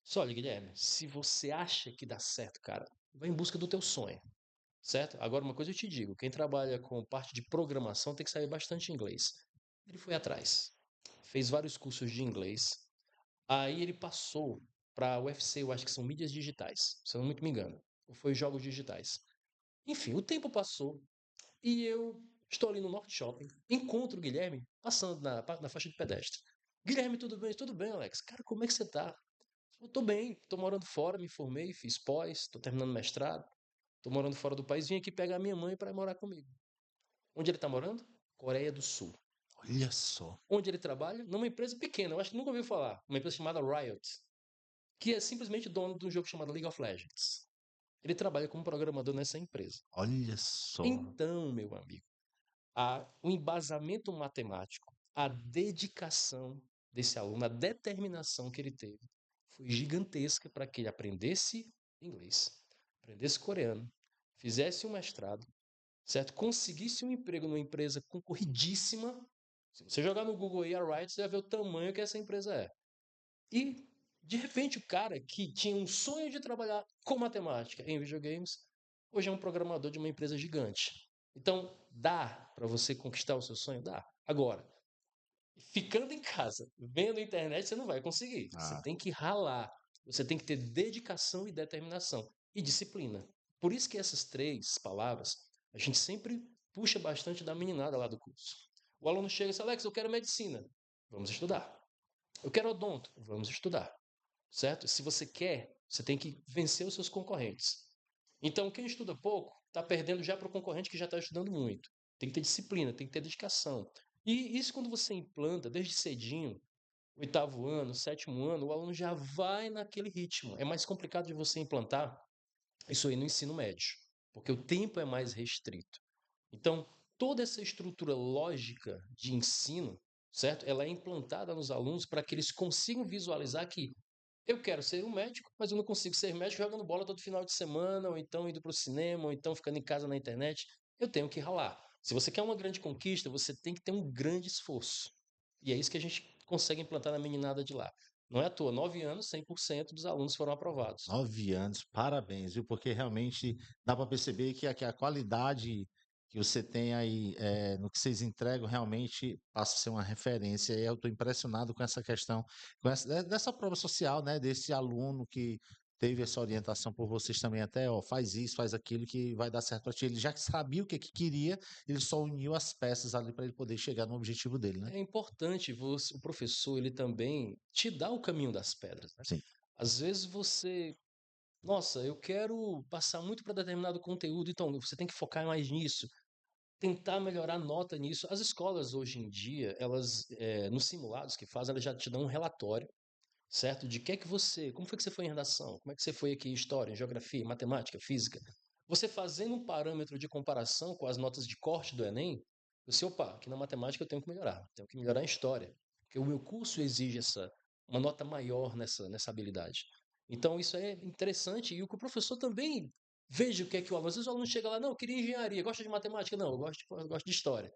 Só olha, Guilherme, se você acha que dá certo, cara, vai em busca do teu sonho, certo? Agora, uma coisa eu te digo, quem trabalha com parte de programação tem que saber bastante inglês. Ele foi atrás, fez vários cursos de inglês, aí ele passou para a UFC, eu acho que são mídias digitais, se eu não muito me engano, ou foi jogos digitais. Enfim, o tempo passou e eu estou ali no Norte Shopping, encontro o Guilherme passando na faixa de pedestre. Guilherme, tudo bem? Tudo bem, Alex. Cara, como é que você tá? Eu tô bem, tô morando fora, me formei, fiz pós, tô terminando mestrado, tô morando fora do país, vim aqui pegar minha mãe para morar comigo. Onde ele tá morando? Coreia do Sul. Olha só. Onde ele trabalha? Numa empresa pequena, eu acho que nunca ouviu falar, uma empresa chamada Riot, que é simplesmente dono de um jogo chamado League of Legends. Ele trabalha como programador nessa empresa. Olha só. Então, meu amigo, o embasamento matemático, a dedicação desse aluno, a determinação que ele teve, foi gigantesca para que ele aprendesse inglês, aprendesse coreano, fizesse um mestrado, certo? Conseguisse um emprego numa empresa concorridíssima. Se você jogar no Google aí a Riot, você vai ver o tamanho que essa empresa é. E, de repente, o cara que tinha um sonho de trabalhar com matemática em videogames, hoje é um programador de uma empresa gigante. Então, dá para você conquistar o seu sonho? Dá. Agora, ficando em casa, vendo a internet, você não vai conseguir. Você Ah, tem que ralar. Você tem que ter dedicação e determinação. E disciplina. Por isso que essas três palavras, a gente sempre puxa bastante da meninada lá do curso. O aluno chega e diz: Alex, eu quero medicina. Vamos estudar. Eu quero odonto. Vamos estudar. Certo? Se você quer, você tem que vencer os seus concorrentes. Então, quem estuda pouco está perdendo já para o concorrente que já está estudando muito. Tem que ter disciplina, tem que ter dedicação. E isso quando você implanta desde cedinho, oitavo ano, sétimo ano, o aluno já vai naquele ritmo. É mais complicado de você implantar isso aí no ensino médio, porque o tempo é mais restrito. Então, toda essa estrutura lógica de ensino, certo? Ela é implantada nos alunos para que eles consigam visualizar que eu quero ser um médico, mas eu não consigo ser médico jogando bola todo final de semana, ou então indo para o cinema, ou então ficando em casa na internet. Eu tenho que ralar. Se você quer uma grande conquista, você tem que ter um grande esforço. E é isso que a gente consegue implantar na meninada de lá. Não é à toa, 9 anos, 100% dos alunos foram aprovados. 9 anos, parabéns, viu? Porque realmente dá para perceber que a qualidade que você tem aí no que vocês entregam realmente passa a ser uma referência. E eu estou impressionado com essa questão, dessa prova social, né? Desse aluno que teve essa orientação por vocês também até, ó, faz isso, faz aquilo que vai dar certo para ti. Ele já sabia o que queria, ele só uniu as peças ali para ele poder chegar no objetivo dele, né? É importante o professor, ele também te dá o caminho das pedras, né? Sim. Às vezes você, nossa, eu quero passar muito para determinado conteúdo, então você tem que focar mais nisso, tentar melhorar a nota nisso. As escolas hoje em dia, elas, nos simulados que fazem, elas já te dão um relatório, certo? De que é que você, como foi que você foi em redação? Como é que você foi aqui em história, em geografia, em matemática, física? Você fazendo um parâmetro de comparação com as notas de corte do Enem, você, opa, aqui na matemática eu tenho que melhorar em história, porque o meu curso exige uma nota maior nessa habilidade. Então isso é interessante e o que o professor também veja o que é que o aluno, às vezes o aluno chega lá, não, eu queria engenharia, gosta de matemática? Não, eu gosto de história.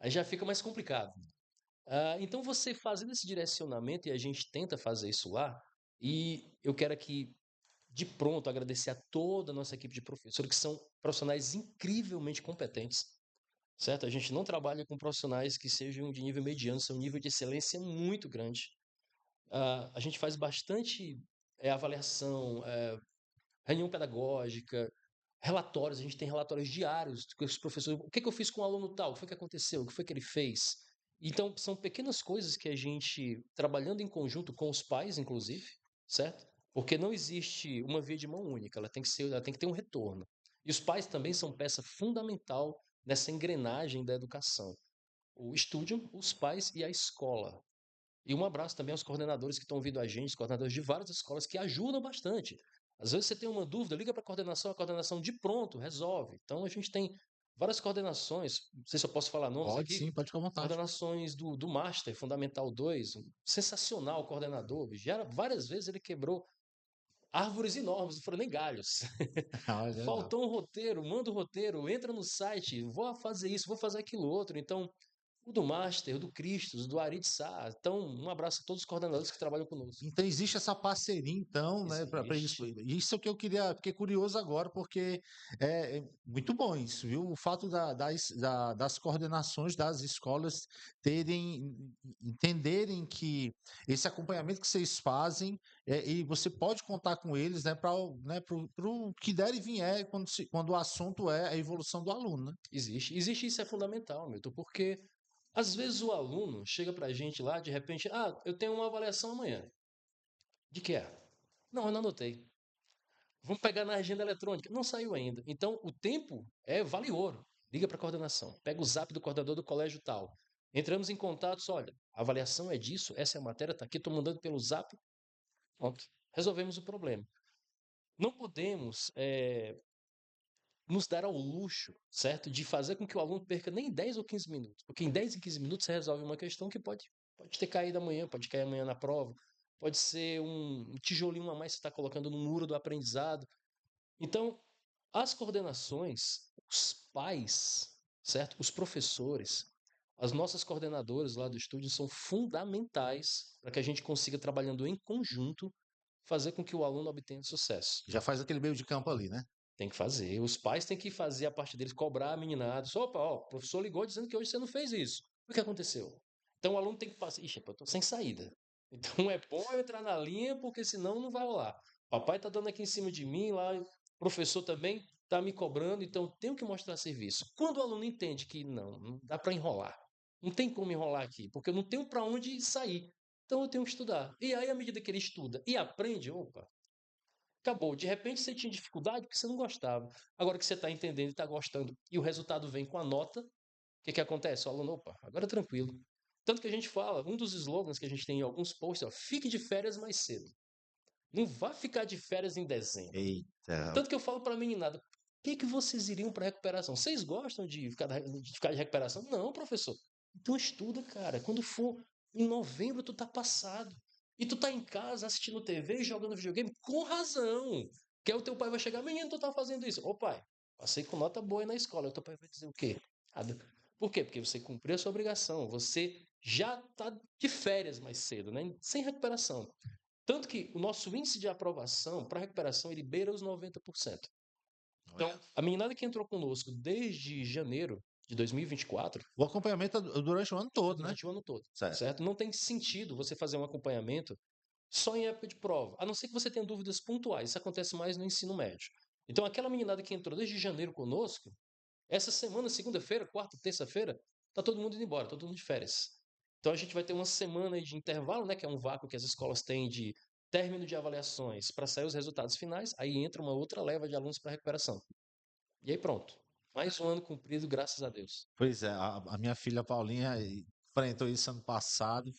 Aí já fica mais complicado. Então você fazendo esse direcionamento, e a gente tenta fazer isso lá, e eu quero aqui, de pronto, agradecer a toda a nossa equipe de professores, que são profissionais incrivelmente competentes, certo? A gente não trabalha com profissionais que sejam de nível mediano, são um nível de excelência muito grande. A gente faz bastante avaliação, reunião pedagógica, relatórios, a gente tem relatórios diários com os professores. O que que eu fiz com o aluno tal? O que foi que aconteceu? O que foi que ele fez? Então, são pequenas coisas que a gente, trabalhando em conjunto com os pais, inclusive, certo? Porque não existe uma via de mão única, ela tem que ter um retorno. E os pais também são peça fundamental nessa engrenagem da educação. O estúdio, os pais e a escola. E um abraço também aos coordenadores que estão ouvindo a gente, os coordenadores de várias escolas que ajudam bastante. Às vezes você tem uma dúvida, liga para a coordenação de pronto resolve. Então a gente tem várias coordenações, não sei se eu posso falar nomes Pode aqui, sim, pode ficar à vontade. coordenações do Master Fundamental 2, um sensacional coordenador. Já várias vezes ele quebrou árvores enormes, não foram nem galhos. Olha, legal. Faltou um roteiro, manda o roteiro, entra no site, vou fazer isso, vou fazer aquilo outro. Então, o do Master, o do Cristos, do Ari de Sá. Então, um abraço a todos os coordenadores que trabalham conosco. Então existe essa parceria, então, né, para isso. Existe. Isso é o que eu queria, fiquei curioso agora, porque é muito bom isso, viu? O fato das coordenações das escolas entenderem que esse acompanhamento que vocês fazem, e você pode contar com eles, né, para pro que der e vier quando o assunto é a evolução do aluno, né? Existe. Existe, isso é fundamental, Milton, porque às vezes o aluno chega pra gente lá, de repente, eu tenho uma avaliação amanhã. De que é? Não, eu não anotei. Vamos pegar na agenda eletrônica. Não saiu ainda. Então, o tempo vale ouro. Liga para a coordenação. Pega o zap do coordenador do colégio tal. Entramos em contato, olha, a avaliação é disso, essa é a matéria, está aqui, estou mandando pelo zap. Pronto. Resolvemos o problema. Não podemos nos dar ao luxo, certo? De fazer com que o aluno perca nem 10 ou 15 minutos. Porque em 10 e 15 minutos você resolve uma questão que pode ter caído amanhã, pode cair amanhã na prova, pode ser um tijolinho a mais que você está colocando no muro do aprendizado. Então, as coordenações, os pais, certo? Os professores, as nossas coordenadoras lá do estúdio são fundamentais para que a gente consiga, trabalhando em conjunto, fazer com que o aluno obtenha sucesso. Já faz aquele meio de campo ali, né? Tem que fazer. Os pais têm que fazer a parte deles, cobrar a meninada. Opa, ó, o professor ligou dizendo que hoje você não fez isso. O que aconteceu? Então o aluno tem que passar. Ixi, eu tô sem saída. Então é bom eu entrar na linha, porque senão não vai rolar. Papai tá dando aqui em cima de mim, lá, o professor também tá me cobrando, então eu tenho que mostrar serviço. Quando o aluno entende que não dá para enrolar, não tem como enrolar aqui, porque eu não tenho para onde sair. Então eu tenho que estudar. E aí, à medida que ele estuda e aprende, opa, acabou. De repente você tinha dificuldade porque você não gostava. Agora que você está entendendo e está gostando e o resultado vem com a nota, o que acontece? O aluno, opa, agora é tranquilo. Tanto que a gente fala, um dos slogans que a gente tem em alguns posts, ó, fique de férias mais cedo. Não vá ficar de férias em dezembro. Eita. Tanto que eu falo para a meninada, por que vocês iriam para recuperação? Vocês gostam de ficar de recuperação? Não, professor. Então estuda, cara. Quando for em novembro, tu tá passado. E tu tá em casa assistindo TV e jogando videogame com razão. Que aí o teu pai vai chegar, menino, tu tá fazendo isso. Ô pai, passei com nota boa na escola. O teu pai vai dizer o quê? Nada. Por quê? Porque você cumpriu a sua obrigação. Você já está de férias mais cedo, né? Sem recuperação. Tanto que o nosso índice de aprovação para recuperação ele beira os 90%. Então, Olha. a meninada que entrou conosco desde janeiro de 2024, O acompanhamento é durante o ano todo, né? durante o ano todo, Certo. certo? Não tem sentido você fazer um acompanhamento só em época de prova, a não ser que você tenha dúvidas pontuais. Isso acontece mais no ensino médio. Então, aquela meninada que entrou desde janeiro conosco, essa semana, segunda-feira, quarta, terça-feira, tá todo mundo indo embora, todo mundo de férias. Então, a gente vai ter uma semana aí de intervalo, né, que é um vácuo que as escolas têm de término de avaliações para sair os resultados finais, aí entra uma outra leva de alunos para recuperação. E aí pronto. Mais um ano cumprido, graças a Deus. Pois é, a minha filha Paulinha enfrentou isso ano passado.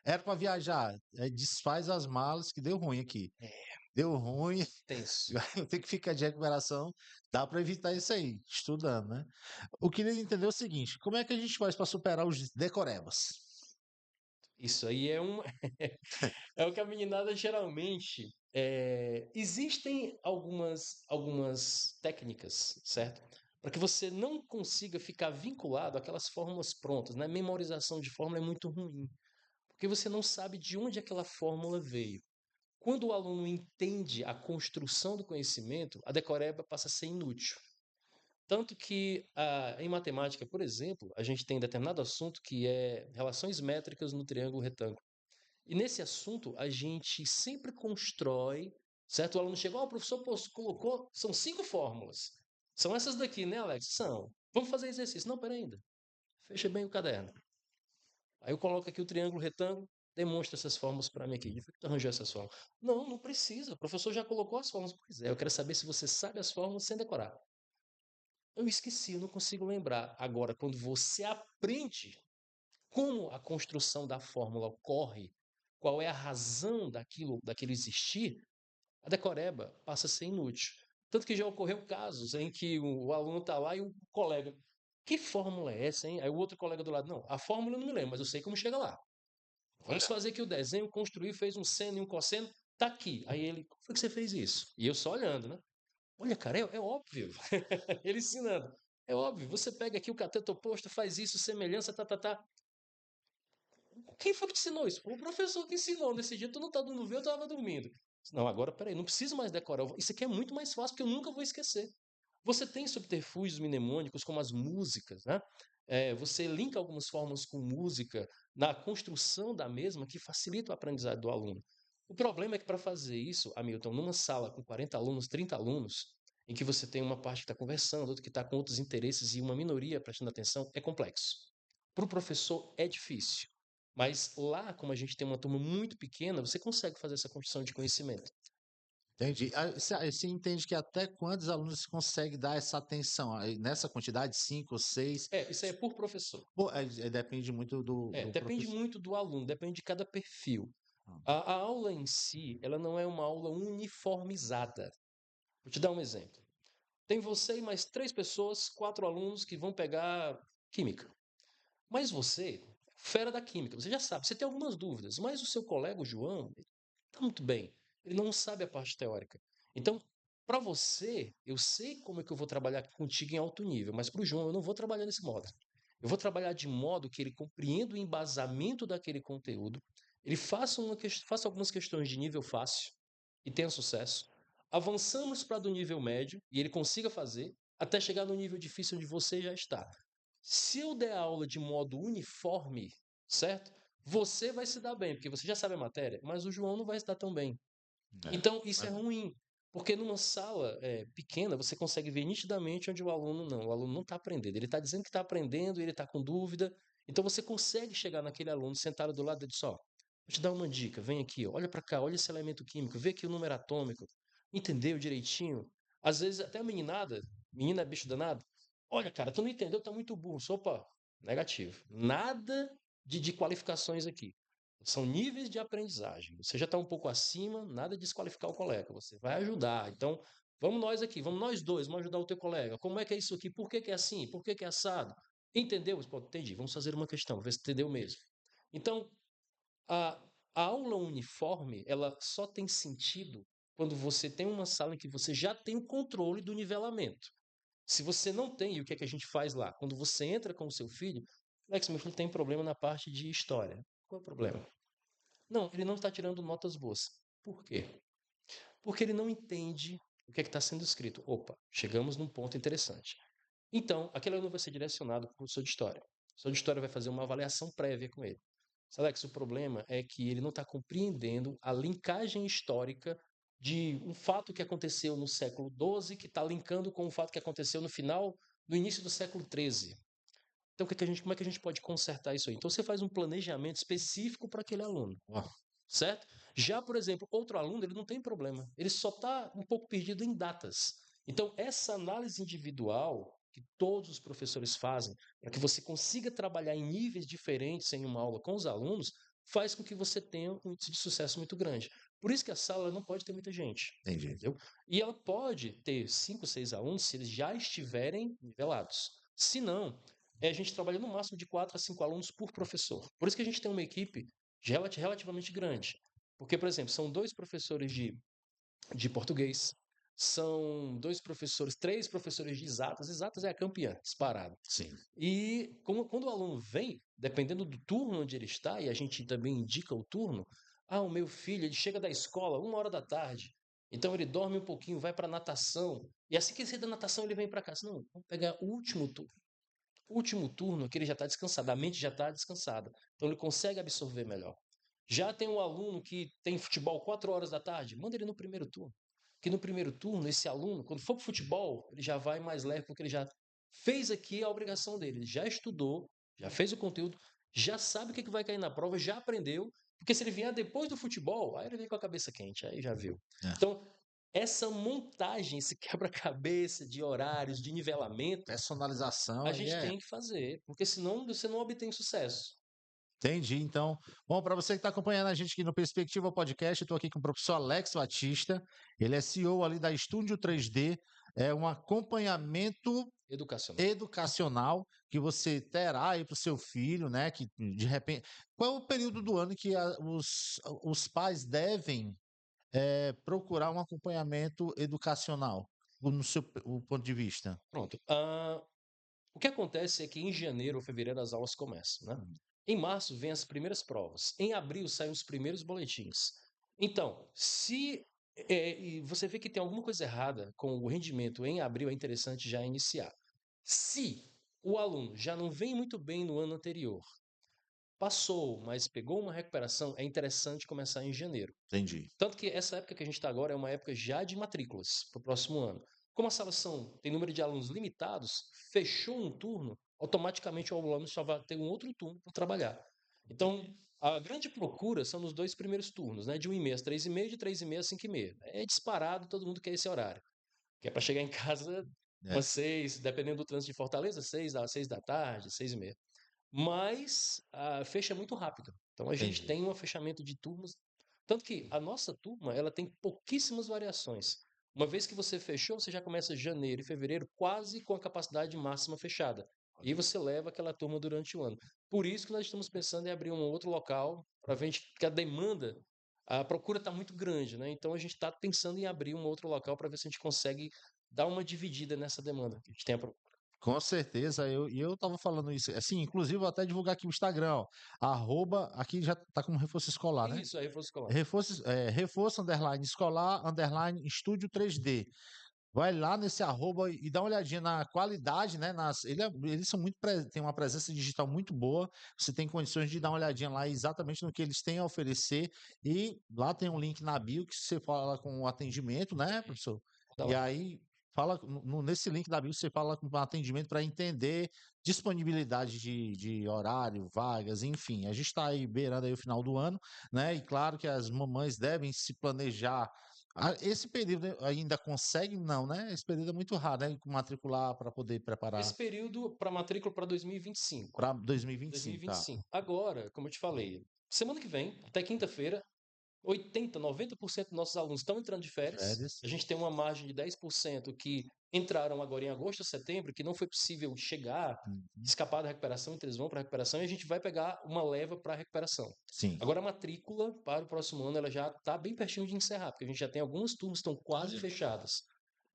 Era para viajar, desfaz as malas que deu ruim aqui. É, Deu ruim, tenso. eu tenho que ficar de recuperação. Dá para evitar isso aí, estudando, né? Eu queria entender o seguinte: como é que a gente faz para superar os decorebas? Isso aí é um é o que a meninada geralmente existem algumas técnicas, certo? Para que você não consiga ficar vinculado àquelas fórmulas prontas, né? Memorização de fórmula é muito ruim, porque você não sabe de onde aquela fórmula veio. Quando o aluno entende a construção do conhecimento, a decoreba passa a ser inútil. Tanto que em matemática, por exemplo, a gente tem determinado assunto que é relações métricas no triângulo retângulo. E nesse assunto, a gente sempre constrói, certo? O aluno chegou, o professor colocou, são 5 fórmulas. São essas daqui, né, Alex? São. Vamos fazer exercício. Não, peraí ainda. Fecha bem o caderno. Aí eu coloco aqui o triângulo retângulo, demonstra essas fórmulas para mim aqui. De que tu arranjou essas fórmulas? Não, não precisa. O professor já colocou as fórmulas. Pois é, eu quero saber se você sabe as fórmulas sem decorar. Eu esqueci, eu não consigo lembrar. Agora, quando você aprende como a construção da fórmula ocorre, qual é a razão daquilo existir, a decoreba passa a ser inútil. Tanto que já ocorreu casos em que o aluno está lá e o colega, que fórmula é essa, hein? Aí o outro colega do lado, não, a fórmula eu não me lembro, mas eu sei como chega lá. Vamos fazer aqui o desenho, construir, fez um seno e um cosseno, tá aqui. Aí ele, como foi que você fez isso? E eu só olhando, né? Olha, cara, é óbvio. Ele ensinando. É óbvio, você pega aqui o cateto oposto, faz isso, semelhança, tá, tá, tá. Quem foi que te ensinou isso? Foi o professor que ensinou. Nesse dia tu não tá dando ver, eu tava dormindo. Não, agora peraí, não preciso mais decorar. Isso aqui é muito mais fácil, porque eu nunca vou esquecer. Você tem subterfúgios mnemônicos, como as músicas, né? Você linka algumas formas com música na construção da mesma, que facilita o aprendizado do aluno. O problema é que para fazer isso, Hamilton, numa sala com 40 alunos, 30 alunos, em que você tem uma parte que está conversando, outra que está com outros interesses e uma minoria prestando atenção, é complexo. Para o professor é difícil. Mas lá, como a gente tem uma turma muito pequena, você consegue fazer essa construção de conhecimento. Entendi. Você entende que até quantos alunos você consegue dar essa atenção? Aí, nessa quantidade, 5 ou 6? Isso aí é por professor. Pô, depende muito do Depende professor. muito do aluno, depende de cada perfil. Ah, A aula em si, ela não é uma aula uniformizada. Vou te dar um exemplo. Tem você e mais 3 pessoas, 4 alunos que vão pegar química. Mas você, fera da química, você já sabe, você tem algumas dúvidas, mas o seu colega, o João, está muito bem. Ele não sabe a parte teórica. Então, para você, eu sei como é que eu vou trabalhar contigo em alto nível, mas para o João eu não vou trabalhar nesse modo. Eu vou trabalhar de modo que ele compreenda o embasamento daquele conteúdo, ele faça algumas questões de nível fácil e tenha sucesso. Avançamos para do nível médio e ele consiga fazer, até chegar no nível difícil onde você já está. Se eu der aula de modo uniforme, certo? Você vai se dar bem, porque você já sabe a matéria, mas o João não vai se dar tão bem. é. Então, isso é Mas- ruim, porque numa sala pequena você consegue ver nitidamente onde o aluno não está aprendendo. Ele está dizendo que está aprendendo, ele está com dúvida. Então, você consegue chegar naquele aluno sentado do lado dele só. Vou te dar uma dica, vem aqui, ó, olha para cá, olha esse elemento químico, vê aqui o número atômico, entendeu direitinho? Às vezes, até a meninada, menina é bicho danado, olha, cara, tu não entendeu, tá muito burro. Opa, negativo. Nada de qualificações aqui. São níveis de aprendizagem. Você já está um pouco acima, nada de desqualificar o colega. Você vai ajudar. Então, vamos nós aqui, vamos nós dois, vamos ajudar o teu colega. Como é que é isso aqui? Por que que é assim? Por que que é assado? Entendeu? Pô, entendi. Vamos fazer uma questão, ver se entendeu mesmo. Então, a, a aula uniforme, ela só tem sentido quando você tem uma sala em que você já tem o controle do nivelamento. Se você não tem, e o que é que a gente faz lá? Quando você entra com o seu filho, Alex, meu filho tem problema na parte de história. Qual é o problema? Não, ele não está tirando notas boas. Por quê? Porque ele não entende o que está sendo escrito. Opa, chegamos num ponto interessante. Então, aquele aluno vai ser direcionado para o professor de história. O professor de história vai fazer uma avaliação prévia com ele. Alex, o problema é que ele não está compreendendo a linkagem histórica de um fato que aconteceu no século XII que está linkando com um fato que aconteceu no início do século XIII. Então, como é que a gente pode consertar isso aí? Então, você faz um planejamento específico para aquele aluno, certo? Já, por exemplo, outro aluno, ele não tem problema. Ele só está um pouco perdido em datas. Então, essa análise individual que todos os professores fazem, para que você consiga trabalhar em níveis diferentes em uma aula com os alunos, faz com que você tenha um índice de sucesso muito grande. Por isso que a sala não pode ter muita gente. Entendi. Entendeu? E ela pode ter 5, 6 alunos se eles já estiverem nivelados. Se não, a gente trabalha no máximo de 4 a 5 alunos por professor. Por isso que a gente tem uma equipe relativamente grande. Porque, por exemplo, são 2 professores de português, são 2 professores, 3 professores de exatas. Exatas é a campeã, disparado. Sim. E quando o aluno vem, dependendo do turno onde ele está, e a gente também indica o turno, o meu filho, ele chega da escola 1 hora da tarde, então ele dorme um pouquinho, vai para natação, e assim que ele sair da natação ele vem para casa. Não, vamos pegar o último turno. O último turno que ele já está descansado, a mente já está descansada, então ele consegue absorver melhor. Já tem um aluno que tem futebol 4 horas da tarde, manda ele no primeiro turno. Que no primeiro turno, esse aluno, quando for para o futebol, ele já vai mais leve, porque ele já fez aqui a obrigação dele. Ele já estudou, já fez o conteúdo, já sabe o que vai cair na prova, já aprendeu. Porque se ele vier depois do futebol, aí ele vem com a cabeça quente, aí já viu. É. Então, essa montagem, esse quebra-cabeça de horários, de nivelamento, Personalização a aí gente é. tem que fazer, porque senão você não obtém sucesso. Entendi. Então, bom, para você que está acompanhando a gente aqui no Perspectiva Podcast, eu estou aqui com o professor Alex Batista. Ele é CEO ali da Estúdio 3D. É um acompanhamento Educacional. educacional que você terá aí para o seu filho, né? Que de repente. Qual é o período do ano que os pais devem procurar um acompanhamento educacional, no seu o ponto de vista? Pronto. O que acontece é que em janeiro ou fevereiro as aulas começam, né? Hum. Em março vem as primeiras provas. Em abril saem os primeiros boletins. Então, se e você vê que tem alguma coisa errada com o rendimento em abril, é interessante já iniciar. Se o aluno já não vem muito bem no ano anterior, passou, mas pegou uma recuperação, é interessante começar em janeiro. Entendi. Tanto que essa época que a gente está agora é uma época já de matrículas para o próximo ano. Como as salas tem número de alunos limitados, fechou um turno, automaticamente o aluno só vai ter um outro turno para trabalhar. Então, a grande procura são nos 2 primeiros turnos, né? De 1h30 às 3h30, de 3h30 às 5h30. É disparado, todo mundo quer esse horário. Que é para chegar em casa É, umas 6, dependendo do trânsito de Fortaleza, 6 da tarde, 6h30. Mas fecha muito rápido. Então a gente entendi. tem um fechamento de turmas. Tanto que a nossa turma ela tem pouquíssimas variações. Uma vez que você fechou, você já começa janeiro e fevereiro quase com a capacidade máxima fechada. E você leva aquela turma durante o ano. Por isso que nós estamos pensando em abrir um outro local para ver que a demanda, a procura está muito grande, né? Então a gente está pensando em abrir um outro local para ver se a gente consegue dar uma dividida nessa demanda que a gente tem a procura. Com certeza, eu estava falando isso, assim, inclusive vou até divulgar aqui o Instagram, ó, aqui já tá como reforço escolar, né? Isso aí, reforço escolar. Reforço underline escolar, underline estúdio 3D. Vai lá nesse arroba e dá uma olhadinha na qualidade, né? Eles são têm uma presença digital muito boa. Você tem condições de dar uma olhadinha lá exatamente no que eles têm a oferecer. E lá tem um link na bio que você fala com o atendimento, né, professor? Tá E lá. aí fala nesse link da bio você fala com o atendimento para entender disponibilidade de horário, vagas, enfim. A gente está aí beirando aí o final do ano, né? E claro que as mamães devem se planejar. Esse período ainda consegue? Não, né? Esse período é muito raro, né? Matricular para poder preparar Esse período para matrícula para 2025. para 2025, tá? 2025. Agora, como eu te falei, semana que vem, até quinta-feira, 80, 90% dos nossos alunos estão entrando de férias. Férias. A gente tem uma margem de 10% que entraram agora em agosto, setembro, que não foi possível chegar, Uhum. escapar da recuperação, então eles vão para a recuperação e a gente vai pegar uma leva para a recuperação. Sim. Agora a matrícula para o próximo ano ela já está bem pertinho de encerrar, porque a gente já tem algumas turmas que estão quase fechadas.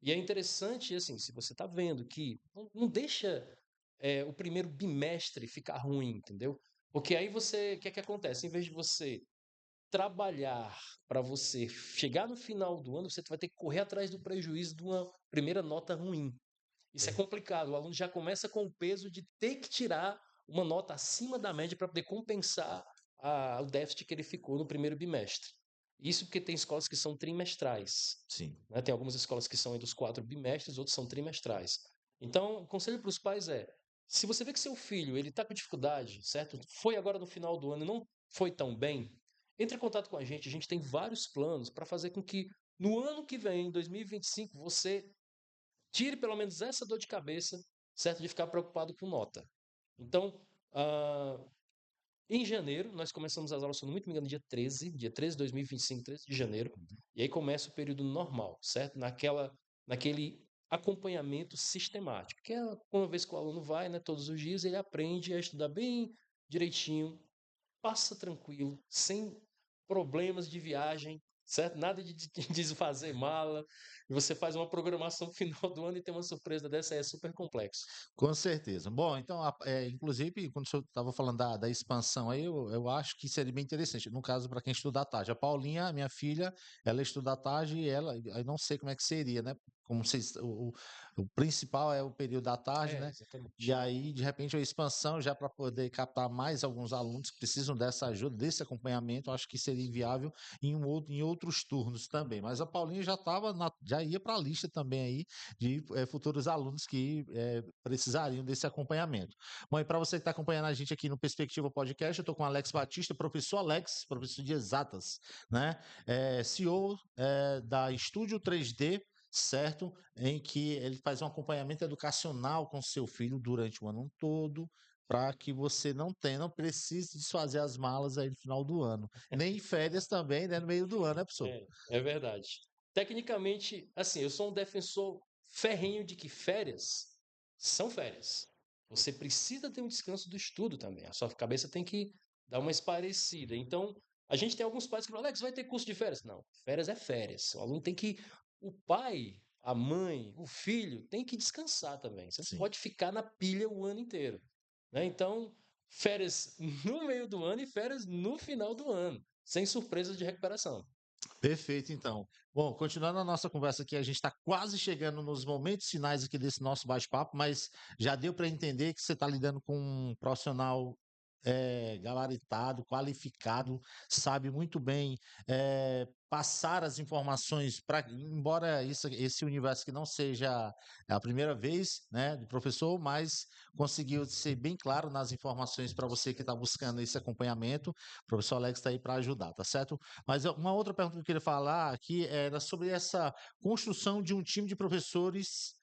E é interessante, assim, se você está vendo que não deixa o primeiro bimestre ficar ruim, entendeu? Porque aí o que é que acontece? Em vez de você trabalhar para você chegar no final do ano, você vai ter que correr atrás do prejuízo de uma primeira nota ruim. Isso é complicado. O aluno já começa com o peso de ter que tirar uma nota acima da média para poder compensar o déficit que ele ficou no primeiro bimestre. Isso porque tem escolas que são trimestrais. Sim. Né? Tem algumas escolas que são dos 4 bimestres, outros são trimestrais. Então, o conselho para os pais é: se você vê que seu filho ele está com dificuldade, certo? Foi agora no final do ano e não foi tão bem, entre em contato com a gente. A gente tem vários planos para fazer com que no ano que vem, em 2025, você tire pelo menos essa dor de cabeça, certo? De ficar preocupado com nota. Então, ah, em janeiro, nós começamos as aulas, se eu não me engano, dia 13 de 2025, 13 de janeiro, e aí começa o período normal, certo? Naquele acompanhamento sistemático, que é uma vez que o aluno vai, né, todos os dias, ele aprende a estudar bem direitinho, passa tranquilo, sem problemas de viagem, certo? Nada de desfazer mala. E você faz uma programação final do ano e tem uma surpresa dessa, é super complexo. Com certeza. Bom, então, inclusive, quando o senhor estava falando da expansão aí, eu acho que seria bem interessante. No caso, para quem estuda à tarde. A Paulinha, minha filha, ela estuda à tarde e eu não sei como é que seria, né? Como vocês, o principal é o período da tarde, né? E Exatamente. aí, de repente, a expansão já para poder captar mais alguns alunos que precisam dessa ajuda, desse acompanhamento, eu acho que seria inviável em outros turnos também. Mas a Paulinha já ia para a lista também aí de futuros alunos que precisariam desse acompanhamento. Bom, e para você que está acompanhando a gente aqui no Perspectiva Podcast, eu estou com o Alex Batista, professor Alex, professor de exatas, né? CEO da Estúdio 3D, certo? Em que ele faz um acompanhamento educacional com seu filho durante o ano todo, para que você não precise desfazer as malas aí no final do ano. Nem férias também, né? No meio do ano, né, professor? É verdade. Tecnicamente, assim, eu sou um defensor ferrenho de que férias são férias. Você precisa ter um descanso do estudo também. A sua cabeça tem que dar uma esparecida. Então, a gente tem alguns pais que falam: Alex, vai ter curso de férias? Não, férias é férias. O aluno tem que. O pai, a mãe, o filho tem que descansar também. Você não Sim. pode ficar na pilha o ano inteiro. Né? Então, férias no meio do ano e férias no final do ano, sem surpresas de recuperação. Perfeito, então. Bom, continuando a nossa conversa aqui, a gente está quase chegando nos momentos finais aqui desse nosso bate-papo, mas já deu para entender que você está lidando com um profissional gabaritado, qualificado, sabe muito bem passar as informações para, embora esse universo que não seja a primeira vez, né, do professor, mas conseguiu ser bem claro nas informações para você que está buscando esse acompanhamento. O professor Alex está aí para ajudar, tá certo? Mas uma outra pergunta que eu queria falar aqui era sobre essa construção de um time de professores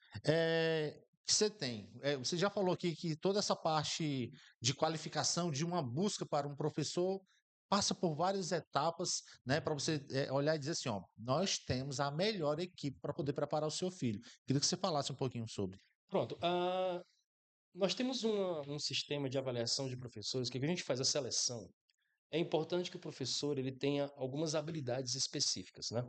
que você tem. Você já falou aqui que toda essa parte de qualificação, de uma busca para um professor, passa por várias etapas, né, para você olhar e dizer assim, ó, nós temos a melhor equipe para poder preparar o seu filho. Queria que você falasse um pouquinho sobre. Pronto. Nós temos um sistema de avaliação de professores que a gente faz a seleção. É importante que o professor ele tenha algumas habilidades específicas, né?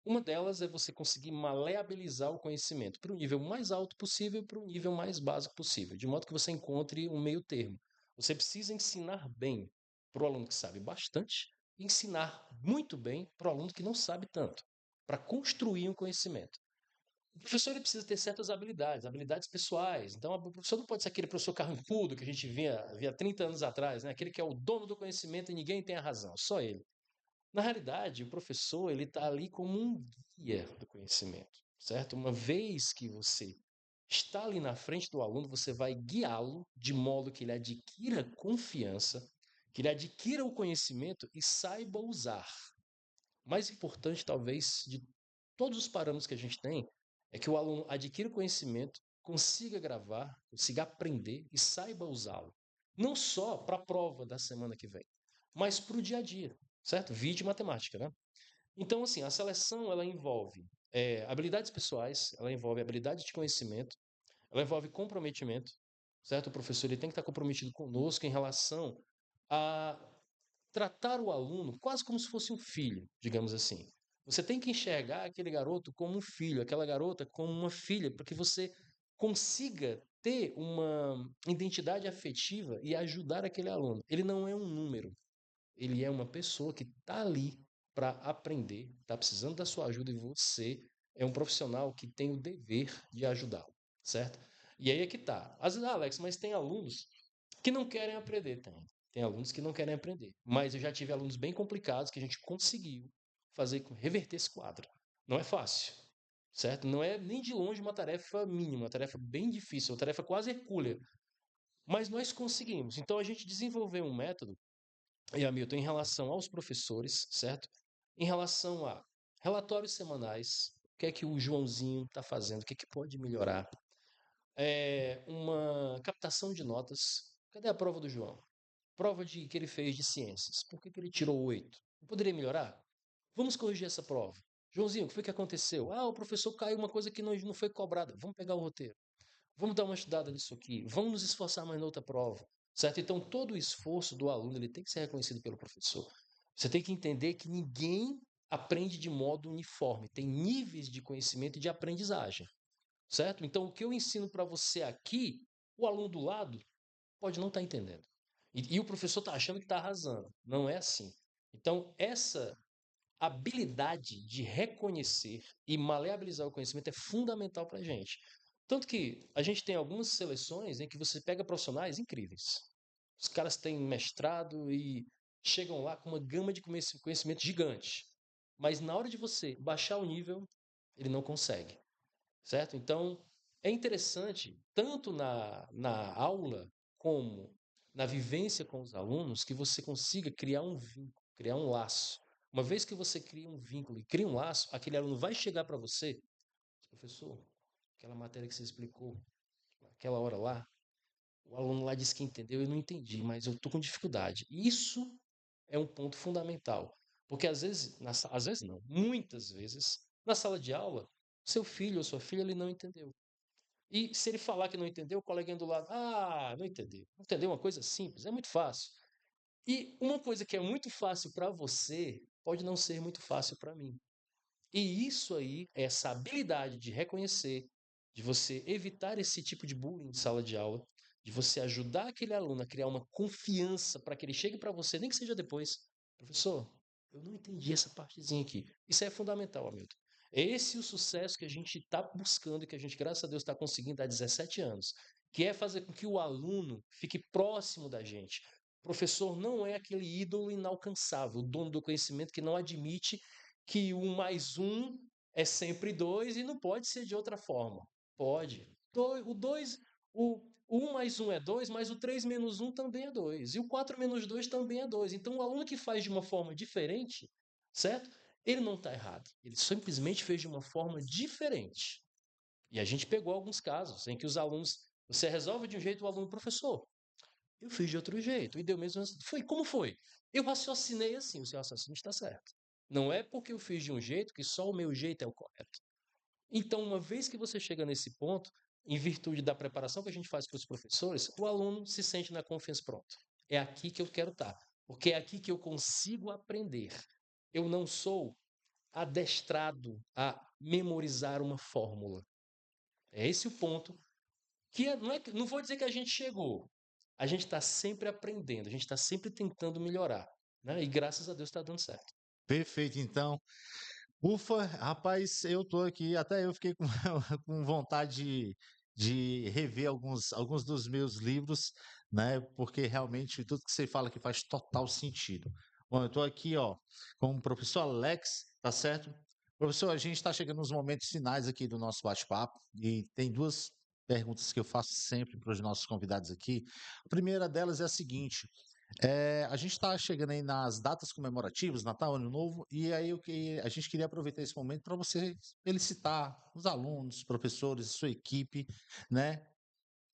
Uma delas é você conseguir maleabilizar o conhecimento para o nível mais alto possível e para o nível mais básico possível, de modo que você encontre um meio termo. Você precisa ensinar bem para o aluno que sabe bastante e ensinar muito bem para o aluno que não sabe tanto, para construir um conhecimento. O professor ele precisa ter certas habilidades, habilidades pessoais. Então, o professor não pode ser aquele professor carrancudo que a gente via 30 anos atrás, né? Aquele que é o dono do conhecimento e ninguém tem a razão, só ele. Na realidade, o professor ele está ali como um guia do conhecimento, certo? Uma vez que você está ali na frente do aluno, você vai guiá-lo de modo que ele adquira confiança, que ele adquira o conhecimento e saiba usar. O mais importante, talvez, de todos os parâmetros que a gente tem, é que o aluno adquira o conhecimento, consiga gravar, consiga aprender e saiba usá-lo. Não só para a prova da semana que vem, mas para o dia a dia, certo? Vídeo e matemática, né? Então, assim, a seleção ela envolve habilidades pessoais, ela envolve habilidade de conhecimento, ela envolve comprometimento, certo? O professor ele tem que estar comprometido conosco em relação a tratar o aluno quase como se fosse um filho, digamos assim. Você tem que enxergar aquele garoto como um filho, aquela garota como uma filha, para que você consiga ter uma identidade afetiva e ajudar aquele aluno. Ele não é um número, ele é uma pessoa que está ali para aprender, está precisando da sua ajuda e você é um profissional que tem o dever de ajudá-lo, certo? E aí é que tá. Às vezes, Alex, mas tem alunos que não querem aprender também. Tem alunos que não querem aprender. Mas eu já tive alunos bem complicados que a gente conseguiu reverter esse quadro. Não é fácil, certo? Não é nem de longe uma tarefa mínima, uma tarefa bem difícil, uma tarefa quase hercúlea. Mas nós conseguimos. Então a gente desenvolveu um método, e Hamilton, em relação aos professores, certo? Em relação a relatórios semanais, o que é que o Joãozinho está fazendo, o que é que pode melhorar. Uma captação de notas. Cadê a prova do João? Prova que ele fez de ciências. Por que ele tirou 8? Não poderia melhorar? Vamos corrigir essa prova. Joãozinho, o que foi que aconteceu? Ah, o professor caiu uma coisa que não foi cobrada. Vamos pegar o roteiro. Vamos dar uma estudada nisso aqui. Vamos nos esforçar mais na outra prova. Certo? Então, todo o esforço do aluno ele tem que ser reconhecido pelo professor. Você tem que entender que ninguém aprende de modo uniforme. Tem níveis de conhecimento e de aprendizagem. Certo? Então, o que eu ensino para você aqui, o aluno do lado pode não estar entendendo. E o professor está achando que está arrasando. Não é assim. Então, essa habilidade de reconhecer e maleabilizar o conhecimento é fundamental para a gente. Tanto que a gente tem algumas seleções em que você pega profissionais incríveis. Os caras têm mestrado e chegam lá com uma gama de conhecimento gigante. Mas na hora de você baixar o nível, ele não consegue. Certo? Então, é interessante, tanto na aula como na vivência com os alunos, que você consiga criar um vínculo, criar um laço. Uma vez que você cria um vínculo e cria um laço, aquele aluno vai chegar para você, professor, aquela matéria que você explicou, aquela hora lá, o aluno lá disse que entendeu, eu não entendi, mas eu estou com dificuldade. Isso é um ponto fundamental, porque às vezes, às vezes não, muitas vezes, na sala de aula, seu filho ou sua filha ele não entendeu. E se ele falar que não entendeu, o coleguinha do lado, não entendeu. Entendeu uma coisa simples, é muito fácil. E uma coisa que é muito fácil para você pode não ser muito fácil para mim. E isso aí, essa habilidade de reconhecer, de você evitar esse tipo de bullying em sala de aula, de você ajudar aquele aluno a criar uma confiança para que ele chegue para você, nem que seja depois. Professor, eu não entendi essa partezinha aqui. Isso é fundamental, Hamilton. É esse o sucesso que a gente está buscando e que a gente, graças a Deus, está conseguindo há 17 anos, que é fazer com que o aluno fique próximo da gente. O professor não é aquele ídolo inalcançável, o dono do conhecimento que não admite que 1 mais 1 é sempre 2 e não pode ser de outra forma. Pode. O 2, o 1 mais 1 é 2, mas o 3 menos 1 também é 2. E o 4 menos 2 também é 2. Então, o aluno que faz de uma forma diferente, certo? Ele não está errado. Ele simplesmente fez de uma forma diferente. E a gente pegou alguns casos em que os alunos, você resolve de um jeito, o aluno, professor, eu fiz de outro jeito. E deu mesmo. Como foi? Eu raciocinei assim, o seu raciocínio está certo. Não é porque eu fiz de um jeito que só o meu jeito é o correto. Então, uma vez que você chega nesse ponto, em virtude da preparação que a gente faz para os professores, o aluno se sente na confiança, pronto. É aqui que eu quero estar, porque é aqui que eu consigo aprender. Eu não sou adestrado a memorizar uma fórmula. É esse o ponto não vou dizer que a gente chegou. A gente está sempre aprendendo, a gente está sempre tentando melhorar. Né? E graças a Deus está dando certo. Perfeito, então. Ufa, rapaz, eu tô aqui, até eu fiquei com, com vontade de rever alguns dos meus livros, né? Porque realmente tudo que você fala aqui faz total sentido. Bom, eu tô aqui, ó, com o professor Alex, tá certo? Professor, a gente está chegando nos momentos finais aqui do nosso bate-papo e tem duas perguntas que eu faço sempre para os nossos convidados aqui. A primeira delas é a seguinte: a gente está chegando aí nas datas comemorativas, Natal, Ano Novo, e aí a gente queria aproveitar esse momento para você felicitar os alunos, os professores, sua equipe, né,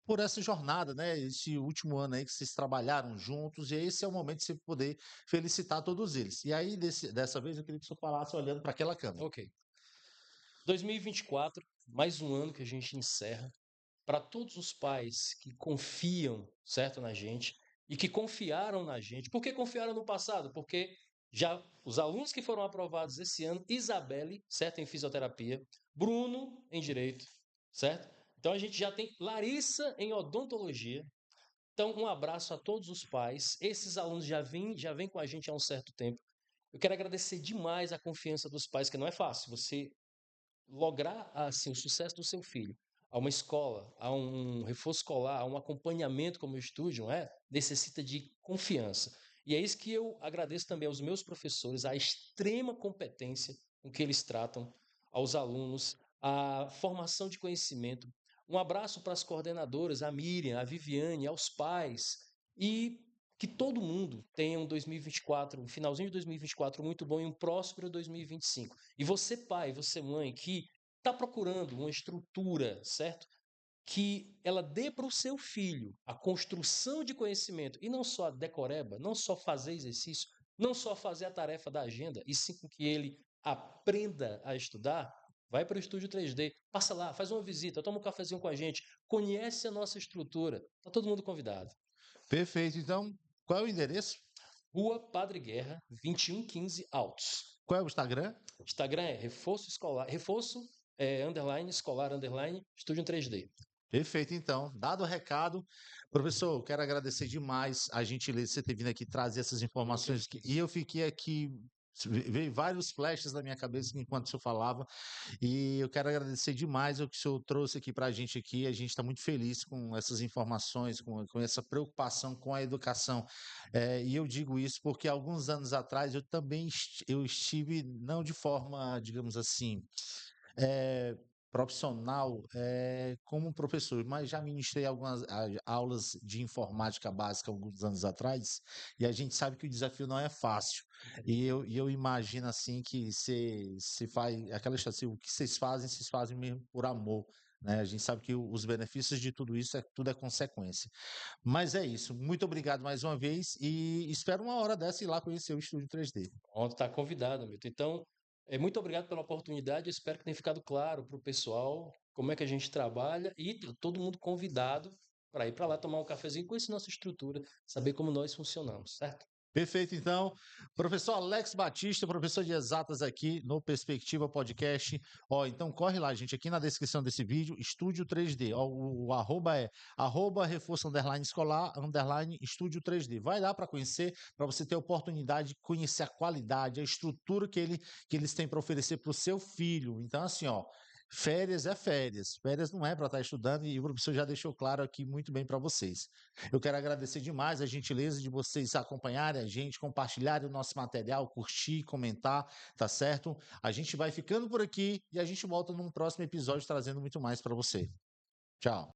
por essa jornada, né, esse último ano aí que vocês trabalharam juntos, e esse é o momento de você poder felicitar todos eles. E aí, dessa vez, eu queria que o senhor falasse olhando para aquela câmera. Ok. 2024, mais um ano que a gente encerra. Para todos os pais que confiam, certo, na gente e que confiaram na gente. Por que confiaram no passado? Porque já os alunos que foram aprovados esse ano, Isabelle, certo, em fisioterapia, Bruno em direito, certo? Então a gente já tem Larissa em odontologia. Então, um abraço a todos os pais. Esses alunos já vêm com a gente há um certo tempo. Eu quero agradecer demais a confiança dos pais, que não é fácil você lograr assim o sucesso do seu filho a uma escola, a um reforço escolar, a um acompanhamento como o estúdio, não é? Necessita de confiança. E é isso que eu agradeço também aos meus professores, a extrema competência com que eles tratam aos alunos, a formação de conhecimento. Um abraço para as coordenadoras, a Miriam, a Viviane, aos pais e que todo mundo tenha um 2024, um finalzinho de 2024 muito bom e um próspero 2025. E você, pai, você, mãe, que está procurando uma estrutura, certo? Que ela dê para o seu filho a construção de conhecimento e não só a decoreba, não só fazer exercício, não só fazer a tarefa da agenda, e sim com que ele aprenda a estudar, vai para o Estúdio 3D, passa lá, faz uma visita, toma um cafezinho com a gente, conhece a nossa estrutura. Está todo mundo convidado. Perfeito. Então, qual é o endereço? Rua Padre Guerra, 2115 Altos. Qual é o Instagram? Instagram é reforço escolar, reforço underline escolar underline estúdio 3D. Perfeito, então. Dado o recado, professor, eu quero agradecer demais a gentileza de você ter vindo aqui trazer essas informações. E eu fiquei aqui, veio vários flashes na minha cabeça enquanto o senhor falava, e eu quero agradecer demais o que o senhor trouxe aqui para a gente aqui. A gente está muito feliz com essas informações, com essa preocupação com a educação. E eu digo isso porque alguns anos atrás eu também eu estive, não de forma, digamos assim, eh, profissional, como professor, mas já ministrei algumas aulas de informática básica alguns anos atrás, e a gente sabe que o desafio não é fácil. E eu imagino assim que se faz aquela história, assim, o que vocês fazem mesmo por amor. Né? A gente sabe que os benefícios de tudo isso tudo é consequência. Mas é isso. Muito obrigado mais uma vez e espero uma hora dessa ir lá conhecer o Estúdio 3D. Ontem está convidado, Milton. Então, muito obrigado pela oportunidade. Eu espero que tenha ficado claro para o pessoal como é que a gente trabalha e tá todo mundo convidado para ir para lá tomar um cafezinho, conhecer nossa estrutura, saber como nós funcionamos, certo? Perfeito, então. Professor Alex Batista, professor de exatas aqui no Perspectiva Podcast. Então corre lá, gente, aqui na descrição desse vídeo, Estúdio 3D. O arroba é reforço underline escolar, underline Estúdio 3D. Vai lá para conhecer, para você ter a oportunidade de conhecer a qualidade, a estrutura que eles têm para oferecer para o seu filho. Então, assim, férias é férias. Férias não é para estar estudando e o professor já deixou claro aqui muito bem para vocês. Eu quero agradecer demais a gentileza de vocês acompanharem a gente, compartilharem o nosso material, curtir, comentar, tá certo? A gente vai ficando por aqui e a gente volta num próximo episódio trazendo muito mais para você. Tchau.